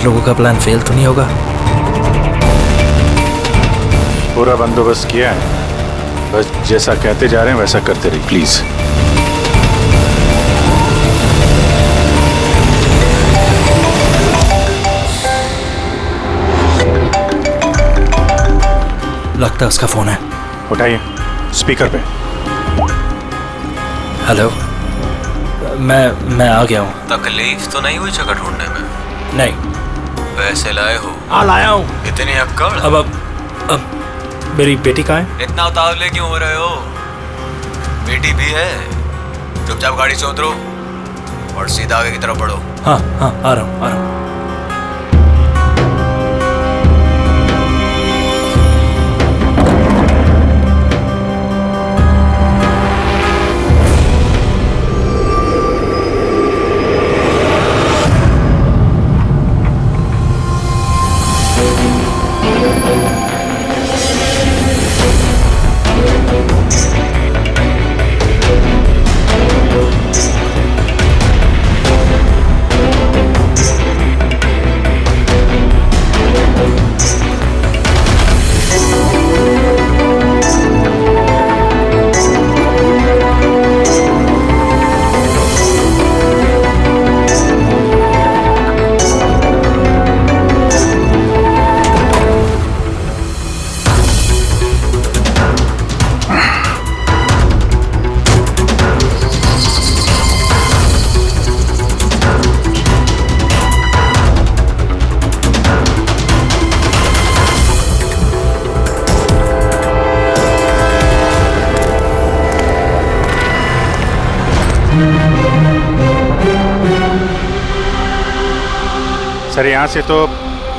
लोगों का plan fail तो नहीं होगा? पूरा बंदोबस्त किया है, बस जैसा कहते जा रहे हैं वैसा करते रहिए प्लीज। लगता है उसका फोन है। उठाइए, स्पीकर पे। हेलो, मैं आ गया हूँ। तकलीफ तो नहीं हुई जगह ढूंढने में? नहीं। वैसे लाए हो? हाँ लाया हूँ। इतनी अक्कड़? अब मेरी बेटी कहाँ है? इतना उतावले क्यों हो रहे हो? बेटी भी है। चुपचाप गाड़ी से उतरो और सीधा आगे की तरफ बढ़ो। हाँ हाँ, आ रहा हूँ आ रहा हूँ। सर यहाँ से तो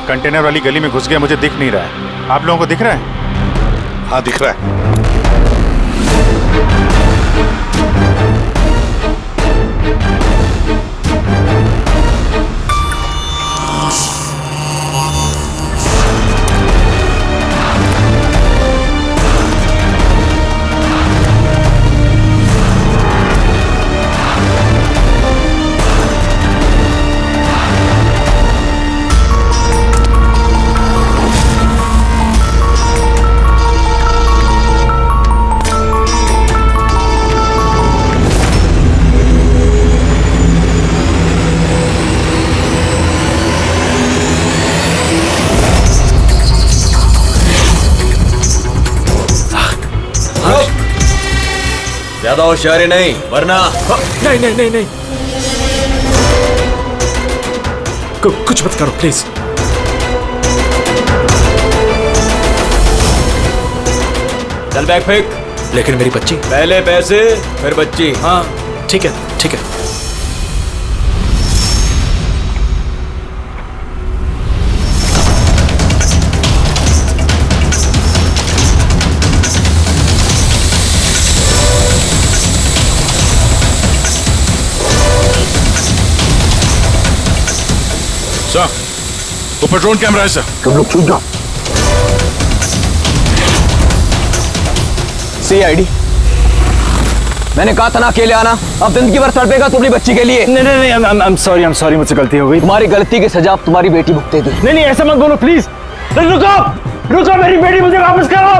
कंटेनर वाली गली में घुस गया, मुझे दिख नहीं रहा है। आप लोगों को दिख रहा है? हाँ दिख रहा है। ज्यादा होशियारी नहीं वरना। नहीं नहीं नहीं नहीं, कुछ मत करो प्लीज। चल बैग फेंक। लेकिन मेरी बच्ची। पहले पैसे फिर बच्ची। हाँ ठीक है ठीक है। सर, ऊपर ड्रोन कैमरा है सर। तुम लोग छूट जाओ। CID, मैंने कहा था ना अकेले आना। अब जिंदगी भर तड़पेगा तुम अपनी बच्ची के लिए। नहीं नहीं नहीं, आई एम सॉरी, मुझसे गलती हो गई। तुम्हारी गलती की सजा अब तुम्हारी बेटी भुगतेगी। नहीं नहीं, ऐसा मत बोलो प्लीज। रुको रुको, मेरी बेटी मुझे वापस करो।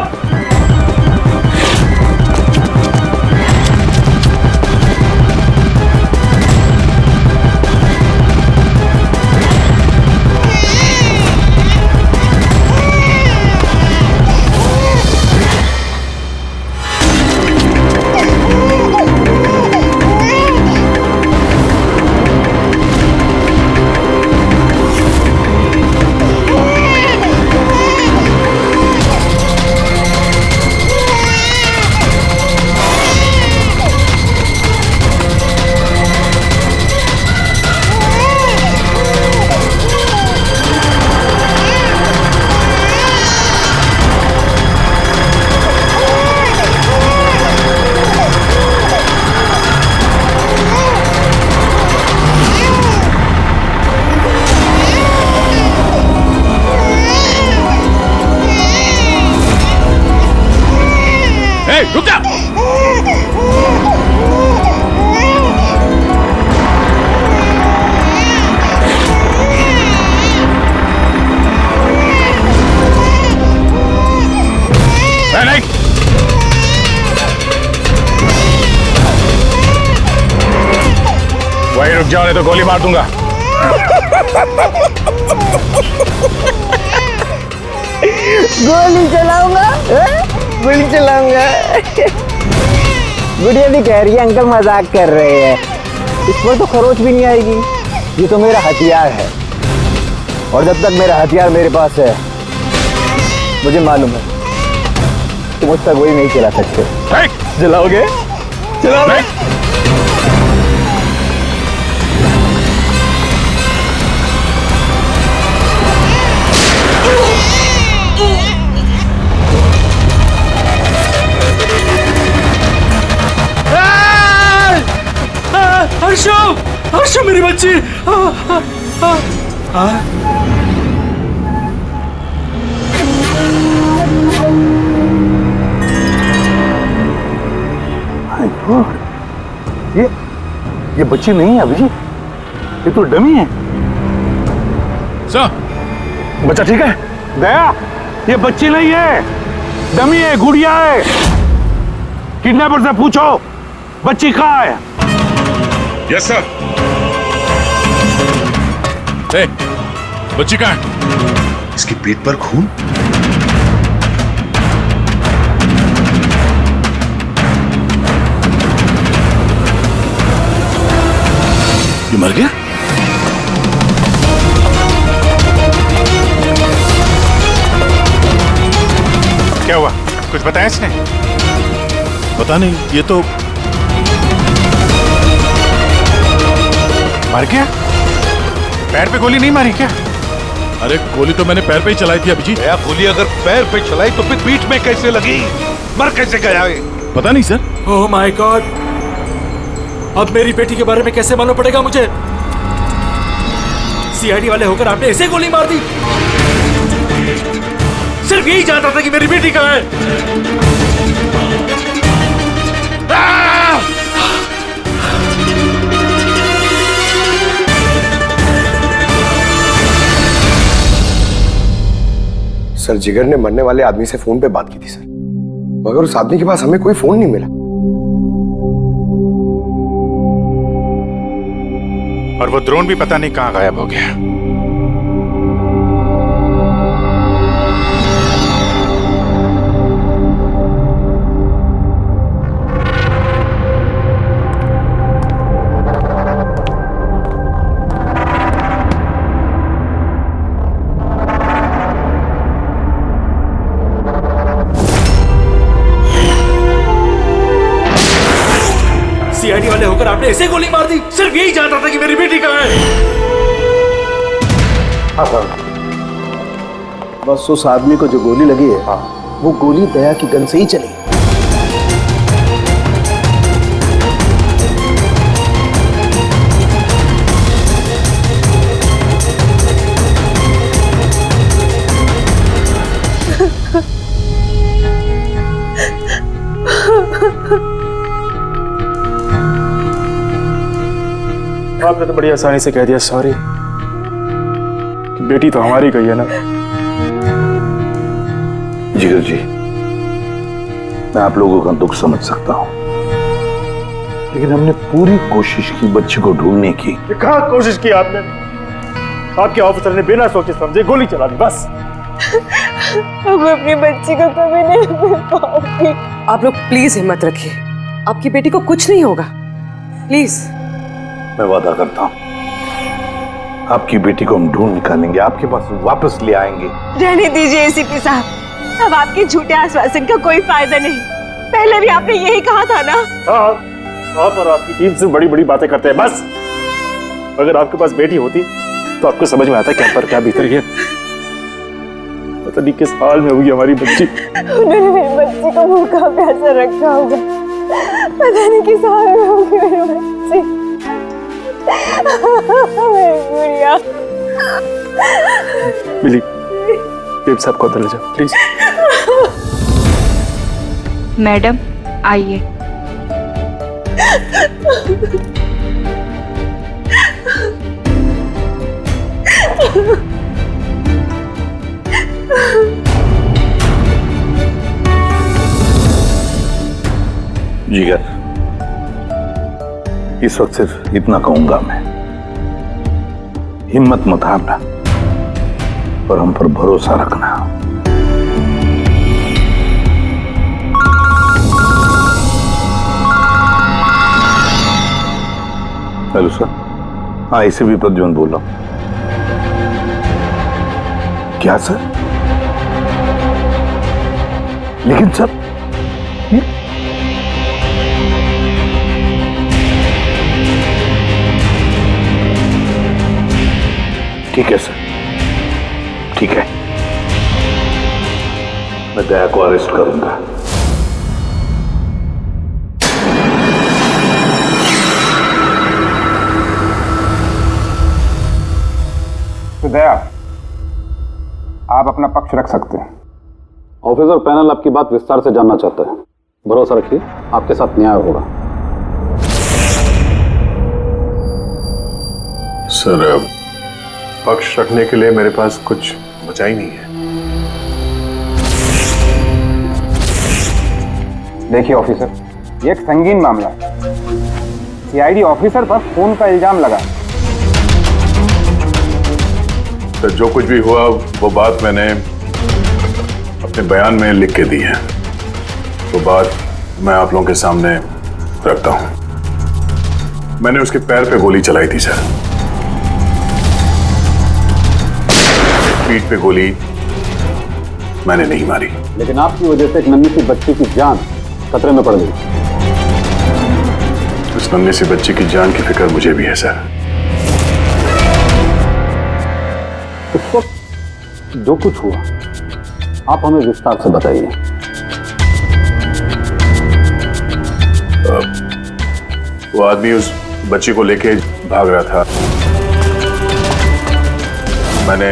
रुक जाओ नहीं तो गोली मार दूंगा। गोली चलाऊंगा, गोली चलाऊंगा। गुड़िया भी कह रही है अंकल मजाक कर रहे हैं, इस पर तो खरोच भी नहीं आएगी। ये तो मेरा हथियार है, और जब तक मेरा हथियार मेरे पास है, मुझे मालूम है तुम मुझ तक गोली नहीं चला सकते। चलाओगे? चलाओगे? हर्षो, हर्षो मेरी बच्ची। ये बच्ची नहीं है अभिजीत, ये तो डमी है। सर, बच्चा ठीक है? दया, ये बच्ची नहीं है, डमी है, गुड़िया है। किडनैपर से पूछो बच्ची कहाँ है। Yes sir. ए, बच्ची कहाँ है? इसके पेट पर खून। ये मर गया? क्या हुआ? कुछ बताया इसने? पता नहीं, ये तो मर गया? पैर पे गोली नहीं मारी क्या? अरे गोली तो मैंने पैर पे ही चलाई थी अभिजीत। दया, गोली अगर पैर पे चलाई तो फिर पीठ में कैसे लगी? मर कैसे गया ये? पता नहीं सर। ओह माय गॉड, अब मेरी बेटी के बारे में कैसे मालूम पड़ेगा मुझे? सीआईडी वाले होकर आपने ऐसे गोली मार दी? सिर्फ यही जानता था कि मेरी बेटी कहाँ है। सर, जिगर ने मरने वाले आदमी से फोन पे बात की थी सर, मगर उस आदमी के पास हमें कोई फोन नहीं मिला। और वो ड्रोन भी पता नहीं कहां गायब हो गया। सीआईडी वाले होकर आपने ऐसे गोली मार दी? सिर्फ यही जानता था कि मेरी बेटी कहाँ है। बस उस आदमी को जो गोली लगी है, वो गोली दया की गन से ही चली। आपने तो बड़ी आसानी से कह दिया सॉरी। बेटी तो हमारी गई है ना। जिगर जी, मैं आप लोगों का दुख समझ सकता हूं, लेकिन हमने पूरी कोशिश की बच्ची को ढूंढने की। कहाँ कोशिश की आपने? आपके ऑफिसर ने बिना सोचे समझे गोली चला दी, बस। अब अपनी बच्ची को कभी नहीं मिल पाऊंगी। आप लोग प्लीज हिम्मत रखिए, आपकी बेटी को कुछ नहीं होगा, प्लीज। मैं वादा करता हूं, आपकी बेटी को हम ढूंढ निकालेंगे, आपके पास वापस ले आएंगे। रहने दीजिए एसीपी साहब, अब आपके झूठे आश्वासन का कोई फायदा नहीं। पहले भी आपने यही कहा था ना। हाँ, आप और आपकी टीम से बड़ी बड़ी बातें करते हैं, बस। अगर आपके पास बेटी होती तो आपको समझ में आता क्या पर क्या भीतर है। पता नहीं किस हाल में होगी हमारी बच्ची। उन्होंने मेरी बच्ची को भूखा प्यासा रखा होगा, पता नहीं किस हाल में होगी मेरी बच्ची। मेरी गुड़िया। मिली, बेब साहब को अंदर ले जाओ प्लीज। मैडम आइए। जिगर, इस वक्त सिर्फ इतना कहूंगा मैं, हिम्मत मत हारना और हम पर भरोसा रखना। हेलो सर, हाँ इसे भी प्रद्युम्न बोल रहा हूं। क्या सर? लेकिन सर ठीक है सर, ठीक है, मैं दया को अरेस्ट करूंगा। तो दया, आप अपना पक्ष रख सकते हैं। ऑफिसर पैनल आपकी बात विस्तार से जानना चाहता है। भरोसा रखिए, आपके साथ न्याय होगा। सर, पक्ष रखने के लिए मेरे पास कुछ बचा ही नहीं है। देखिए ऑफिसर, ये एक संगीन मामला है। सीआईडी ऑफिसर पर खून का इल्जाम लगा। सर, जो कुछ भी हुआ वो बात मैंने अपने बयान में लिख के दी है। वो बात मैं आप लोगों के सामने रखता हूं। मैंने उसके पैर पे गोली चलाई थी सर। पीठ पे गोली मैंने नहीं मारी। लेकिन आपकी वजह से एक नन्ही सी बच्ची की जान खतरे में पड़ गई। उस नन्ही सी बच्ची की जान की फिक्र मुझे भी है सर। उस वक्त जो कुछ हुआ आप हमें विस्तार से बताइए। वो आदमी उस बच्ची को लेके भाग रहा था। मैंने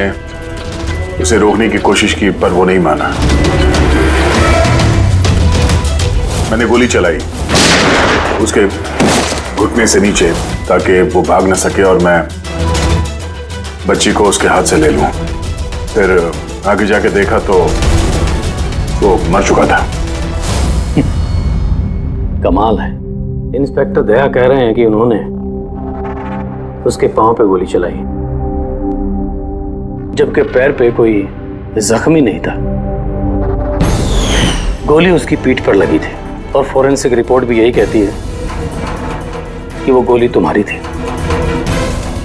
उसे रोकने की कोशिश की पर वो नहीं माना। मैंने गोली चलाई उसके घुटने से नीचे ताकि वो भाग न सके और मैं बच्ची को उसके हाथ से ले लूं। फिर आगे जाके देखा तो वो मर चुका था। कमाल है। इंस्पेक्टर दया कह रहे हैं कि उन्होंने उसके पांव पे गोली चलाई, जबकि पैर पे कोई जख्मी नहीं था। गोली उसकी पीठ पर लगी थी और फोरेंसिक रिपोर्ट भी यही कहती है कि वो गोली तुम्हारी थी।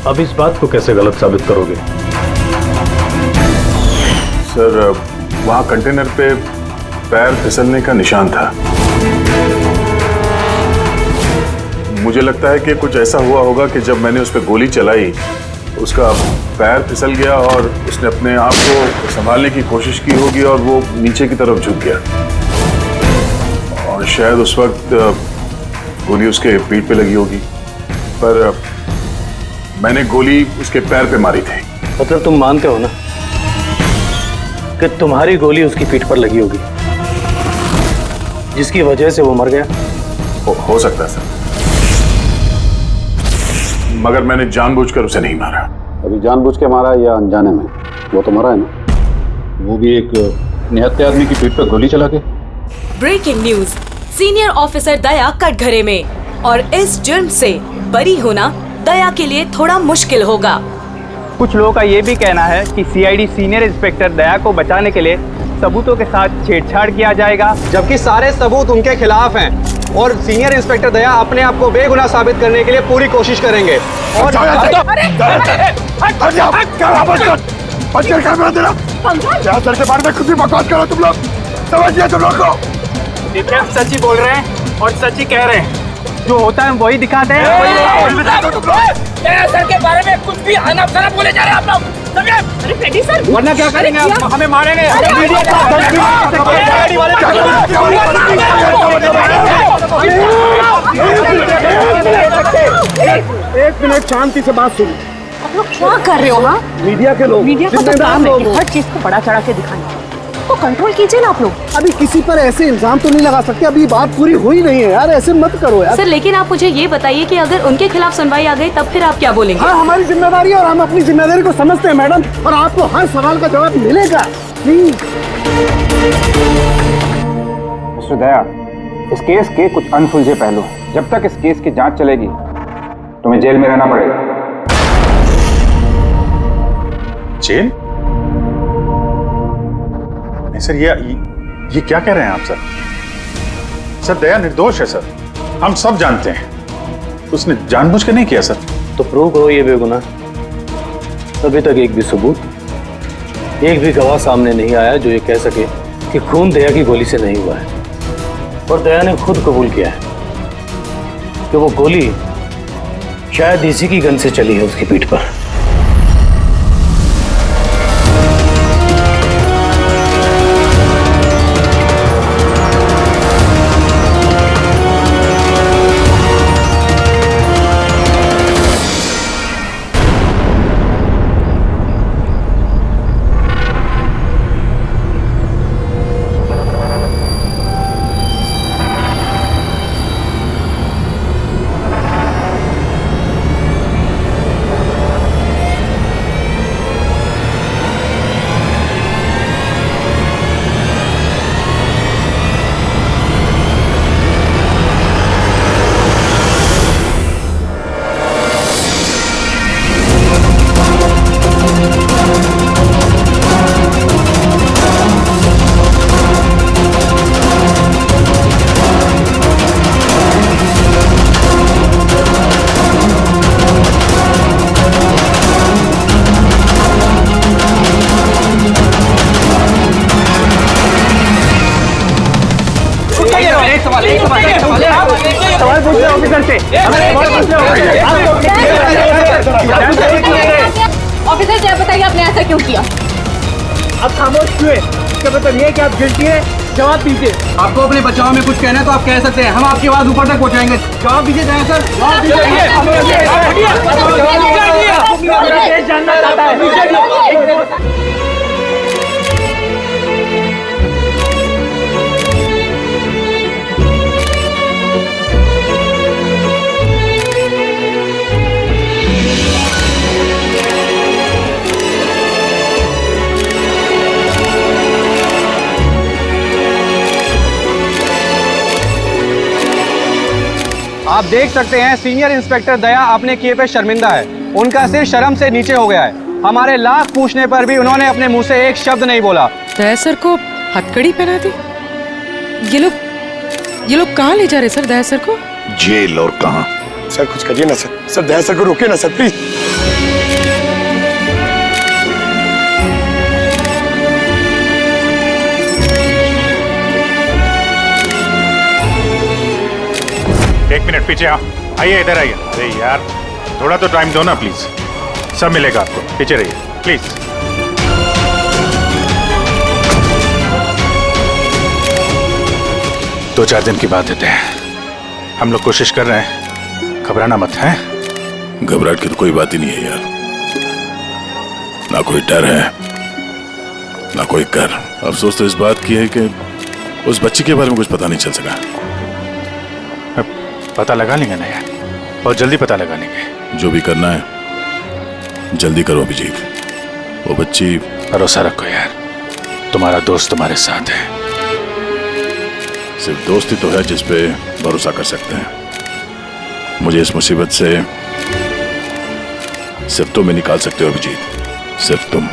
अब इस बात को कैसे गलत साबित करोगे? सर, वहां कंटेनर पे पैर फिसलने का निशान था। मुझे लगता है कि कुछ ऐसा हुआ होगा कि जब मैंने उस पर गोली चलाई उसका पैर फिसल गया और उसने अपने आप को संभालने की कोशिश की होगी और वो नीचे की तरफ झुक गया और शायद उस वक्त गोली उसके पीठ पे लगी होगी। पर मैंने गोली उसके पैर पे मारी थी। मतलब तुम मानते हो ना कि तुम्हारी गोली उसकी पीठ पर लगी होगी, जिसकी वजह से वो मर गया? हो सकता है सर, मगर मैंने जानबूझकर उसे नहीं मारा। अभी जानबूझ के मारा या अनजाने में? वो तो मरा है ना, वो भी एक निहत्थे आदमी की पीठ पर गोली चला के। ब्रेकिंग न्यूज, सीनियर ऑफिसर दया कटघरे में, और इस जुर्म से बरी होना दया के लिए थोड़ा मुश्किल होगा। कुछ लोगों का ये भी कहना है कि सीआईडी सीनियर इंस्पेक्टर दया को बचाने के लिए सबूतों के साथ छेड़छाड़ किया जाएगा, जबकि सारे सबूत उनके खिलाफ हैं और सीनियर इंस्पेक्टर दया अपने आप को बेगुनाह साबित करने के लिए पूरी कोशिश करेंगे। और तुम लोग समझिए, तुम लोग को सच ही बोल रहे हैं और सच ही कह रहे हैं। जो होता है वही दिखाते हैं। सर के बारे में कुछ भी अनाप-शनाप बोले जा रहे हैं आप लोग। अरे फ्रेडी सर, वरना क्या करेंगे आप? हमें मारेंगे। एक मिनट शांति से बात सुनो। आप लोग क्या कर रहे हो? हाँ, मीडिया के लोग, मीडिया का तो काम है कि हर चीज को बड़ा चढ़ा के दिखाना। तो कंट्रोल कीजिए ना आप लोग। अभी किसी पर ऐसे इल्जाम तो नहीं लगा सकते, अभी बात पूरी हुई नहीं है यार, ऐसे मत करो यार। सर, लेकिन आप मुझे ये बताइए कि अगर उनके खिलाफ सुनवाई आ गई तब फिर आप क्या बोलेंगे? हाँ, हमारी जिम्मेदारी है और हम अपनी जिम्मेदारी को समझते हैं मैडम, और आपको हर सवाल का जवाब मिलेगा। प्लीज मिस्टर दया, इस केस के कुछ अनसुलझे पहलू हैं। जब तक इस केस की जांच चलेगी तुम्हें जेल में रहना पड़ेगा। जेल? नहीं सर, ये क्या कह रहे हैं आप सर? सर दया निर्दोष है सर, हम सब जानते हैं। उसने जानबूझ के नहीं किया सर। तो प्रूव करो ये बेगुनाह। अभी तक एक भी सबूत, एक भी गवाह सामने नहीं आया जो ये कह सके कि खून दया की गोली से नहीं हुआ है। और दया ने खुद कबूल किया है कि वो गोली शायद इसी की गन से चली है उसकी पीठ पर। ऑफिसर जय बताइए आपने ऐसा क्यों किया? आप खामोश क्यों हैं? इसका मतलब ये है कि आप गिल्टी हैं। जवाब दीजिए। आपको अपने बचाव में कुछ कहना है तो आप कह सकते हैं, हम आपकी आवाज ऊपर तक पहुंचाएंगे। जवाब दीजिए दया सर, जवाब दीजिए। जानना चाहता है। आप देख सकते हैं सीनियर इंस्पेक्टर दया अपने किए पे शर्मिंदा है। उनका सिर शर्म से नीचे हो गया है। हमारे लाख पूछने पर भी उन्होंने अपने मुंह से एक शब्द नहीं बोला। दया सर को हथकड़ी पहना दी? ये लोग कहाँ ले जा रहे सर दया सर को? जेल। और कहाँ? सर कुछ करिए ना सर। सर दया सर को रोकिए ना सर प्लीज। एक मिनट पीछे आओ। आइए इधर आइए। अरे यार थोड़ा तो टाइम दो ना प्लीज। सब मिलेगा आपको, पीछे रहिए प्लीज। दो चार दिन की बात देते हैं, हम लोग कोशिश कर रहे हैं। घबराना मत है। घबराहट की तो कोई बात ही नहीं है यार। ना कोई डर है ना कोई कर। अफसोस तो इस बात की है कि उस बच्ची के बारे में कुछ पता नहीं चल सका। पता लगा लेंगे ना यार, बहुत जल्दी पता लगा लेंगे। जो भी करना है जल्दी करो अभिजीत। वो बच्ची। भरोसा रखो यार, तुम्हारा दोस्त तुम्हारे साथ है। सिर्फ दोस्ती तो है जिस पे भरोसा कर सकते हैं। मुझे इस मुसीबत से सिर्फ तुम ही निकाल सकते हो अभिजीत, सिर्फ तुम।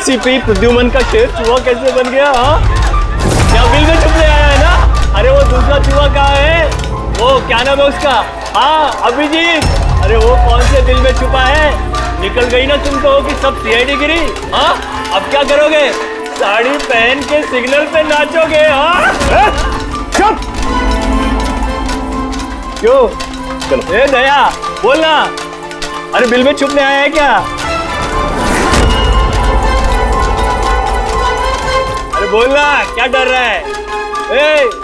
एसीपी प्रद्युमन का शेर चूहा कैसे बन गया? हाँ, क्या बिल में छुपने आया है ना? अरे वो दूसरा चूहा कहाँ है? वो क्या नाम है उसका? हाँ अभिजीत, अरे वो कौन से दिल में छुपा है? निकल गई ना तुम तो कि सब सीआईडी गिरी। हाँ, अब क्या करोगे? साड़ी पहन के सिग्नल पे नाचोगे? हाँ, चुप। क्यों? चलो ए दया बोलना, अरे बिल में छुपने आया है क्या? अरे बोलना, क्या डर रहा है? ए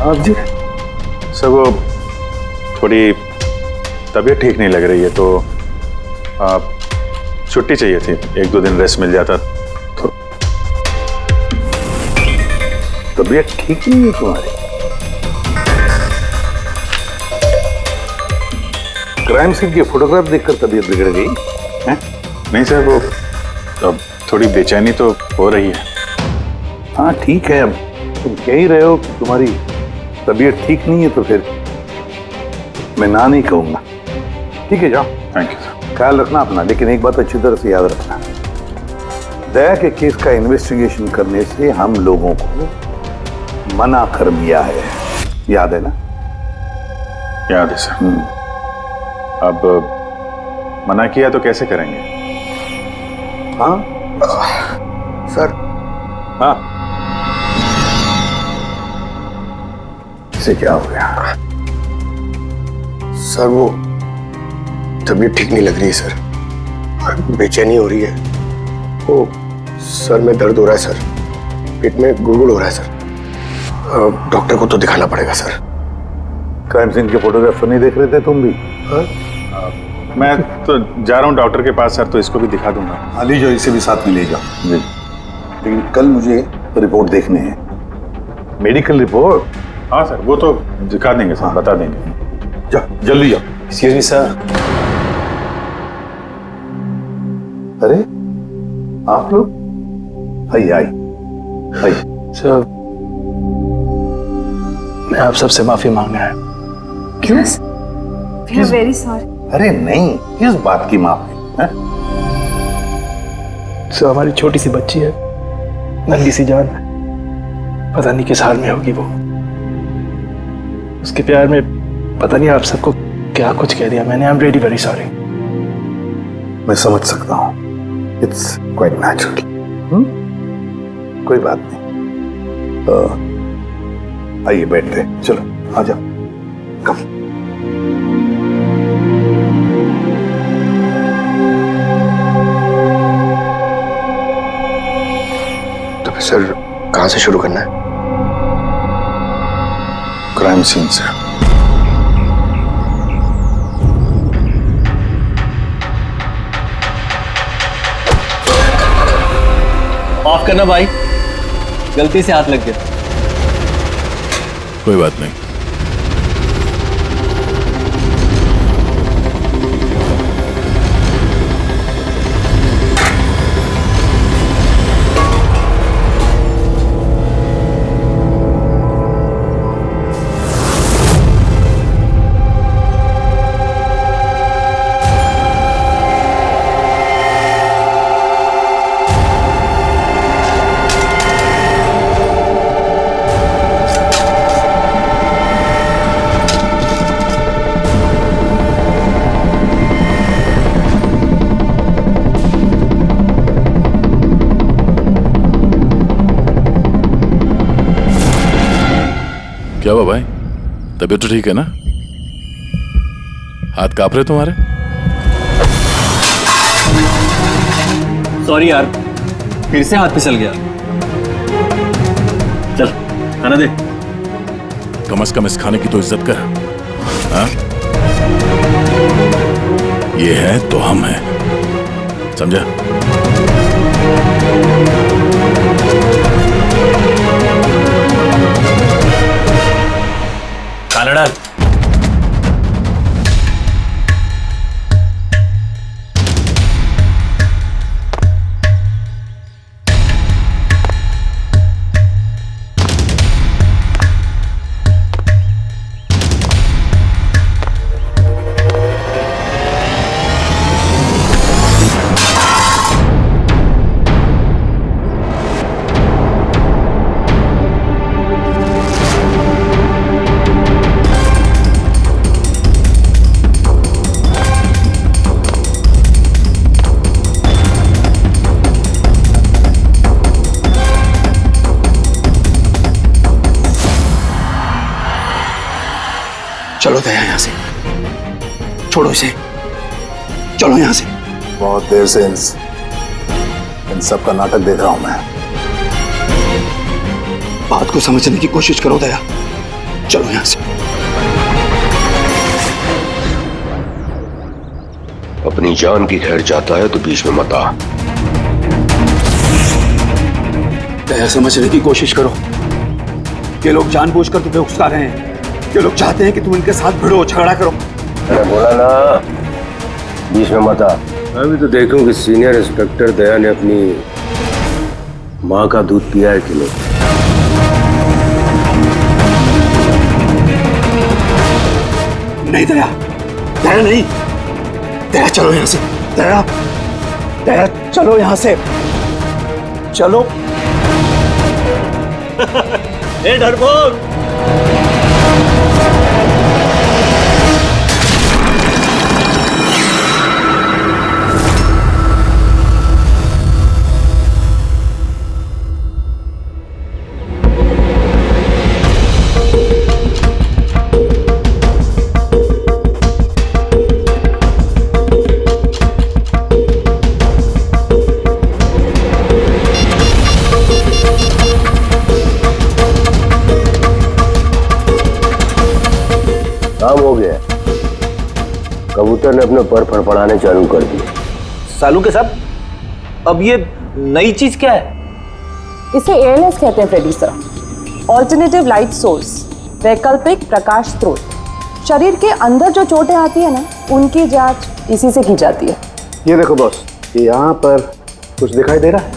आप जी सर, वो थोड़ी तबीयत ठीक नहीं लग रही है तो छुट्टी चाहिए थी, 1-2 दिन रेस्ट मिल जाता तो। तबीयत ठीक नहीं है तुम्हारी? क्राइम सीन की फोटोग्राफ देखकर तबीयत बिगड़ गई है? नहीं सर, वो अब थोड़ी बेचैनी तो हो रही है। हाँ ठीक है, अब तुम कह ही रहे हो कि तुम्हारी तबीयत ठीक नहीं है तो फिर मैं ना नहीं कहूंगा। ठीक है, जाओ। Thank you sir. ख्याल रखना अपना, लेकिन एक बात अच्छी तरह से याद रखना, दया के केस का इन्वेस्टिगेशन करने से हम लोगों को मना कर दिया है, याद है ना? याद है सर। अब मना किया तो कैसे करेंगे? हाँ सर। हाँ, इसे क्या हो गया? सर वो तबीयत ठीक नहीं लग रही है सर, बेचैनी हो रही है। वो सर में दर्द हो रहा है सर, पेट में गुड़गुड़ हो रहा है सर। डॉक्टर को तो दिखाना पड़ेगा सर। क्राइम सीन के फोटोग्राफ नहीं देख रहे थे तुम भी? मैं तो जा रहा हूँ डॉक्टर के पास सर, तो इसको भी दिखा दूंगा। हाँ लीजिए, इसे भी साथ में ले जाओ जी। लेकिन कल मुझे रिपोर्ट देखने है, मेडिकल रिपोर्ट। हाँ सर, वो तो दिखा देंगे सर, बता देंगे। जाओ जल्दी जाओ। Excuse me sir. अरे आप लोग? आइए आइए आइए। सर मैं आप सबसे माफी मांग रहा है। क्यों? We are very sorry. अरे नहीं, किस बात की माफी है? सर हमारी छोटी सी बच्ची है, नन्ही सी जान, पता नहीं किस हाल में होगी वो। उसके प्यार में पता नहीं आप सबको क्या कुछ कह दिया मैंने। I am really very sorry. मैं समझ सकता हूँ, इट्स क्वाइट नेचुरल। कोई बात नहीं। आइए बैठते हैं, चलो आ जाओ। कम। तो फिर सर कहाँ से शुरू करना है? क्राइम सीन से। माफ करना भाई, गलती से हाथ लग गया। कोई बात नहीं। क्या हुआ भाई, तबीयत तो ठीक है ना? हाथ कांप रहे तुम्हारे? सॉरी यार, फिर से हाथ फिसल गया। चल खाना दे। कम से कम इस खाने की तो इज्जत कर। हाँ? ये है तो हम हैं, समझा? खाना डाल। चलो दया यहां से, छोड़ो इसे, चलो यहां से। बहुत देर से इन सब का नाटक देख रहा हूं मैं। बात को समझने की कोशिश करो दया, चलो यहां से। अपनी जान की खैर चाहता है तो बीच में मत आ। दया समझने की कोशिश करो। ये लोग जानबूझकर तुम्हें उकसा रहे हैं। ये लोग चाहते हैं कि तुम इनके साथ भिड़ो, झगड़ा करो। मैंने बोला ना बीच में मत आ। अभी तो देखूं कि सीनियर इंस्पेक्टर दया ने अपनी माँ का दूध पिया है कि नहीं। नहीं दया, दया नहीं, दया चलो यहां से। दया, दया चलो यहां से, चलो। ए डरपोक, काम हो गया। कबूतर ने अपने पर फड़फड़ाने चालू कर दिए। सालू के साहब, अब ये नई चीज क्या है? इसे ALS कहते हैं Freddie sir, alternative light source, वैकल्पिक प्रकाश स्रोत। शरीर के अंदर जो चोटें आती है ना, उनकी जांच इसी से की जाती है। ये देखो बॉस, ये यहाँ पर कुछ दिखाई दे रहा है।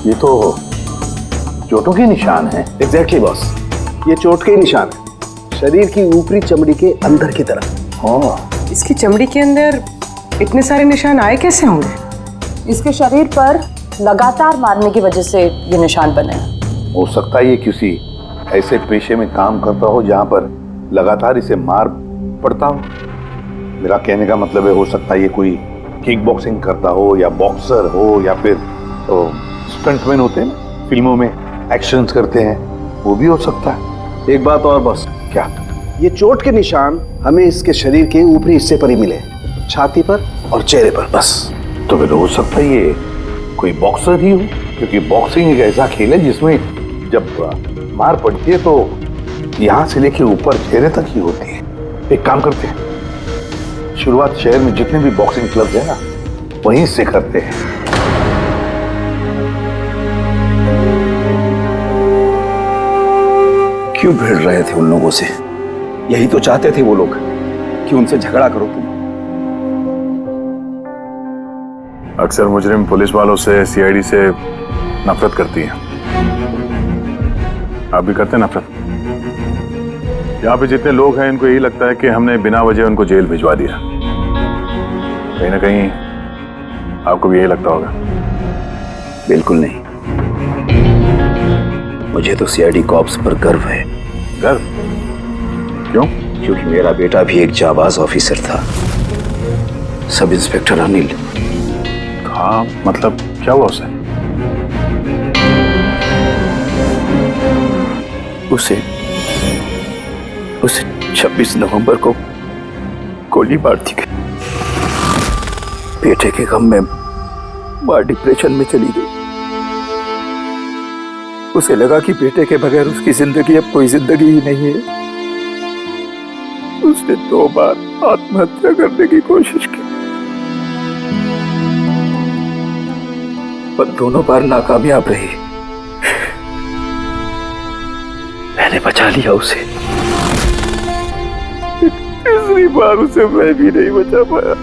ये तो चोटों के निशान है। एग्जैक्टली बॉस, ये चोट के निशान है, शरीर की ऊपरी चमड़ी के अंदर की तरफ। हाँ, इसकी चमड़ी के अंदर इतने सारे निशान आए कैसे होंगे? इसके शरीर पर लगातार मारने की वजह से ये निशान बने हैं। हो सकता है ये किसी ऐसे पेशे में काम करता हो जहां पर लगातार इसे मार पड़ता हो। मेरा कहने का मतलब है, हो सकता है ये कोई किक बॉक्सिंग करता हो, या बॉक्सर हो, या फिर स्टंटमैन होते हैं फिल्मों में एक्शंस करते हैं, वो भी हो सकता है। एक बात और बॉस, क्या? ये चोट के निशान हमें इसके शरीर के ऊपरी हिस्से पर ही मिले, छाती पर और चेहरे पर बस। तो फिर हो सकता है ये कोई बॉक्सर ही हो, क्योंकि बॉक्सिंग एक ऐसा खेल है जिसमें जब मार पड़ती है तो यहाँ से लेके ऊपर चेहरे तक ही होती है। एक काम करते हैं, शुरुआत शहर में जितने भी बॉक्सिंग क्लब है ना, वहीं से करते हैं। क्यों भिड़ रहे थे उन लोगों से? यही तो चाहते थे वो लोग कि उनसे झगड़ा करो तुम। अक्सर मुजरिम पुलिस वालों से, CID से नफरत करती हैं। आप भी करते हैं नफरत? यहाँ पे जितने लोग हैं, इनको यही लगता है कि हमने बिना वजह उनको जेल भिजवा दिया। कहीं ना कहीं आपको भी यही लगता होगा। बिल्कुल नहीं, मुझे तो CID कॉप्स पर गर्व है। गर्व? क्यों? क्योंकि मेरा बेटा भी एक जाबाज ऑफिसर था, सब इंस्पेक्टर अनिल। हाँ, मतलब क्या हुआ उसे? उसे 26 नवंबर को गोली मार दी गई। बेटे के गम में मां डिप्रेशन में चली गई। उसे लगा कि बेटे के बगैर उसकी जिंदगी अब कोई जिंदगी ही नहीं है। उसने 2 बार आत्महत्या करने की कोशिश की, पर दोनों बार नाकामयाब रही। मैंने बचा लिया उसे। तीसरी बार उसे मैं भी नहीं बचा पाया,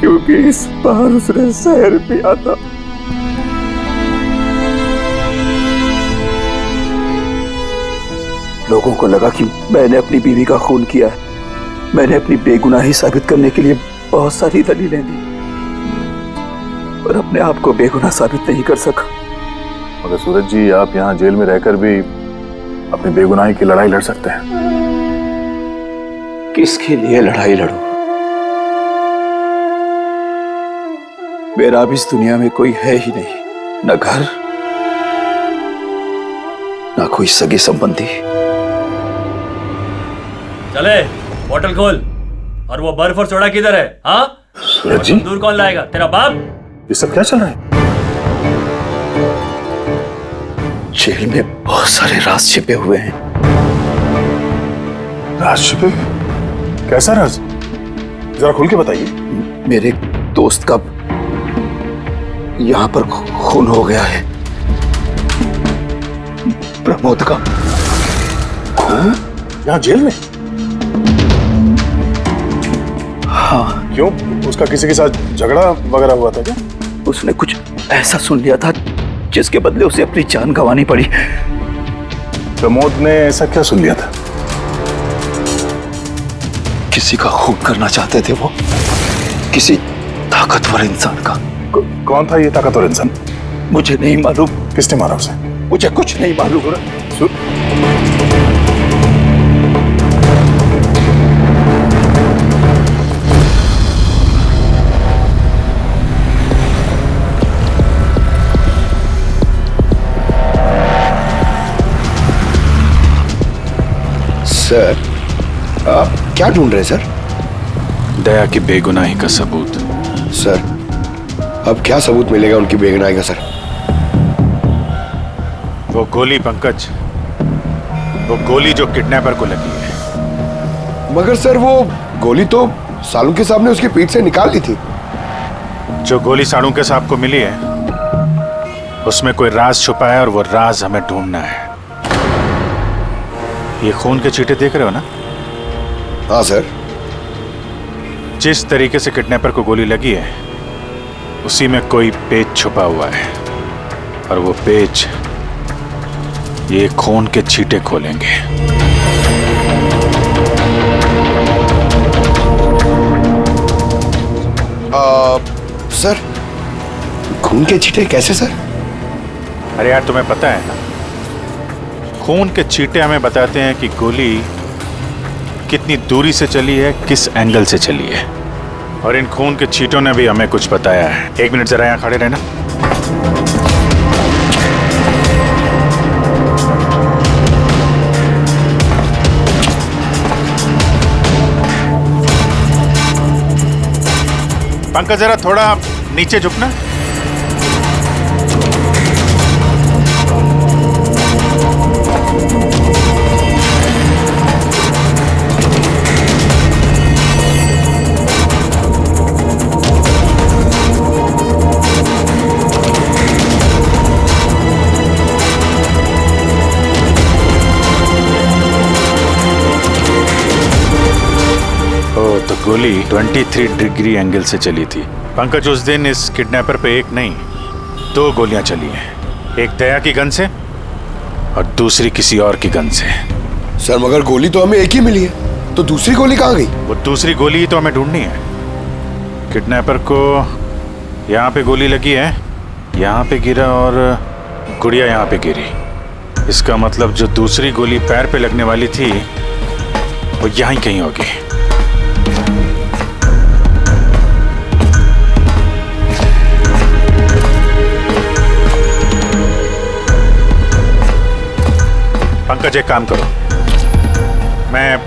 क्योंकि इस बार उसने जहर पिया था। लोगों को लगा कि मैंने अपनी बीवी का खून किया है। मैंने अपनी बेगुनाही साबित करने के लिए बहुत सारी दलीलें दी, पर अपने आप को बेगुनाह साबित नहीं कर सका। मगर सूरज जी, आप यहाँ जेल में रहकर भी अपनी बेगुनाही की लड़ाई लड़ सकते हैं। किसके लिए लड़ाई लड़ूं? मेरा अब इस दुनिया में कोई है ही नहीं, न घर, न कोई सगे संबंधी। चले बोतल खोल। और वो बर्फ और सोडा किधर है? हाँ सूरज जी, दूर कौन लाएगा? तेरा बाप? ये सब क्या चल रहा है? जेल में बहुत सारे राज छिपे हुए हैं। राज छिपे? कैसा राज? जरा खुल के बताइए। मेरे दोस्त का यहां पर खून हो गया है। प्रमोद का। खून? यहाँ जेल में? हाँ। क्यों? उसका किसी के साथ झगड़ा वगैरह हुआ था क्या? उसने कुछ ऐसा सुन लिया था जिसके बदले उसे अपनी जान गंवानी पड़ी। प्रमोद ने ऐसा क्या सुन लिया था? किसी का खून करना चाहते थे वो, किसी ताकतवर इंसान का। कौन था ये ताकतवर इंसान? मुझे नहीं मालूम। किसने मारा उसे? मुझे कुछ नहीं मालूम। सर, आप क्या ढूंढ रहे हैं सर? दया की बेगुनाही का सबूत। सर, अब क्या सबूत मिलेगा उनकी बेगुनाही का सर? वो गोली पंकज, वो गोली जो किडनैपर को लगी है। मगर सर, वो गोली तो सालुंके साहब ने उसकी पीठ से निकाल ली थी। जो गोली सालुंके साहब को मिली है उसमें कोई राज छुपा है और वो राज हमें ढूंढना है। ये खून के छींटे देख रहे हो ना? हाँ सर। जिस तरीके से किडनैपर को गोली लगी है उसी में कोई पेच छुपा हुआ है, और वो पेच ये खून के छींटे खोलेंगे। सर, खून के छींटे कैसे सर? अरे यार, तुम्हें पता है ना, खून के छींटे हमें बताते हैं कि गोली कितनी दूरी से चली है, किस एंगल से चली है। और इन खून के छींटों ने भी हमें कुछ बताया है। 1 मिनट जरा यहाँ खड़े रहना। पंकज, जरा थोड़ा नीचे झुकना। तो गोली 23 डिग्री एंगल से चली थी। पंकज, उस दिन इस किडनैपर पे 1 नहीं 2 गोलियां चली हैं। एक दया की गन से और दूसरी किसी और की गन से। सर, मगर गोली तो हमें एक ही मिली है, तो दूसरी गोली कहाँ गई? वो दूसरी गोली ही तो हमें ढूंढनी है। किडनैपर को यहाँ पे गोली लगी है, यहाँ पे गिरा, और गुड़िया यहाँ पे गिरी। इसका मतलब जो दूसरी गोली पैर पे लगने वाली थी वो यहाँ ही कहीं होगी। पंकज, एक काम करो, मैं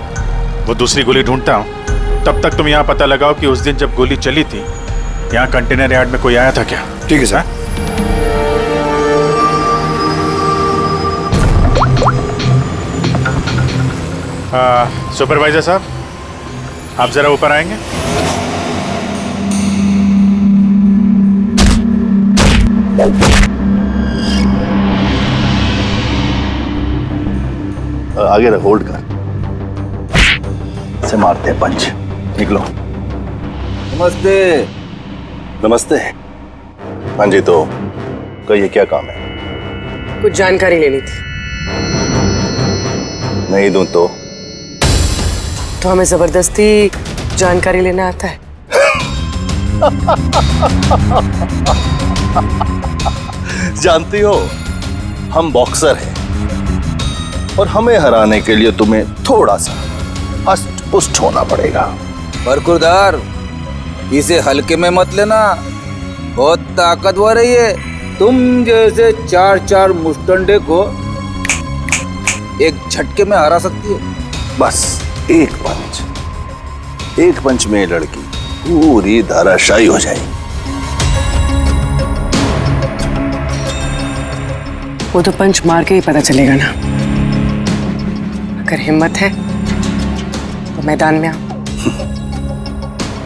वो दूसरी गोली ढूंढता हूँ। तब तक तुम यहाँ पता लगाओ कि उस दिन जब गोली चली थी यहाँ कंटेनर यार्ड में कोई आया था क्या? ठीक है सर। सुपरवाइजर साहब, आप जरा ऊपर आएंगे? आगे रख, होल्ड कर, से मारते हैं पंच। निकलो। नमस्ते। नमस्ते। हाँ जी, तो कहिए क्या काम है? कुछ जानकारी लेनी थी। नहीं दूं तो हमें जबरदस्ती जानकारी लेना आता है? जानती हो, हम बॉक्सर हैं और हमें हराने के लिए तुम्हें थोड़ा सा हष्ट पुष्ट होना पड़ेगा। बरकुरदार, इसे हल्के में मत लेना, बहुत ताकतवर है ये। तुम जैसे 4 मुस्टंडे को एक झटके में हरा सकती है। बस एक पंच में लड़की पूरी धराशायी हो जाएगी। वो तो पंच मार के ही पता चलेगा ना। अगर हिम्मत है तो मैदान में आओ।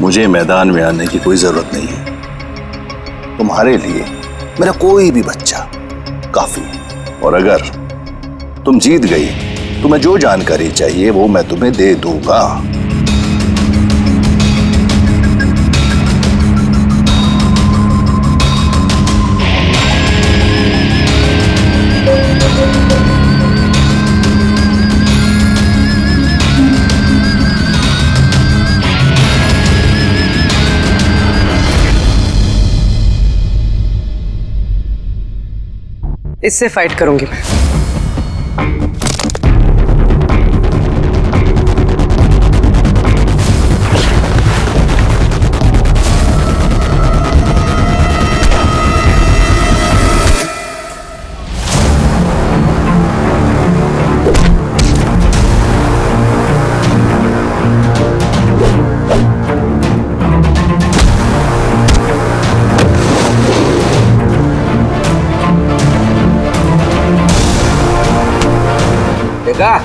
मुझे मैदान में आने की कोई जरूरत नहीं है। तुम्हारे लिए मेरा कोई भी बच्चा काफी है। और अगर तुम जीत गई, तुम्हें जो जानकारी चाहिए वो मैं तुम्हें दे दूंगा। इससे फाइट करूंगी मैं। देखा?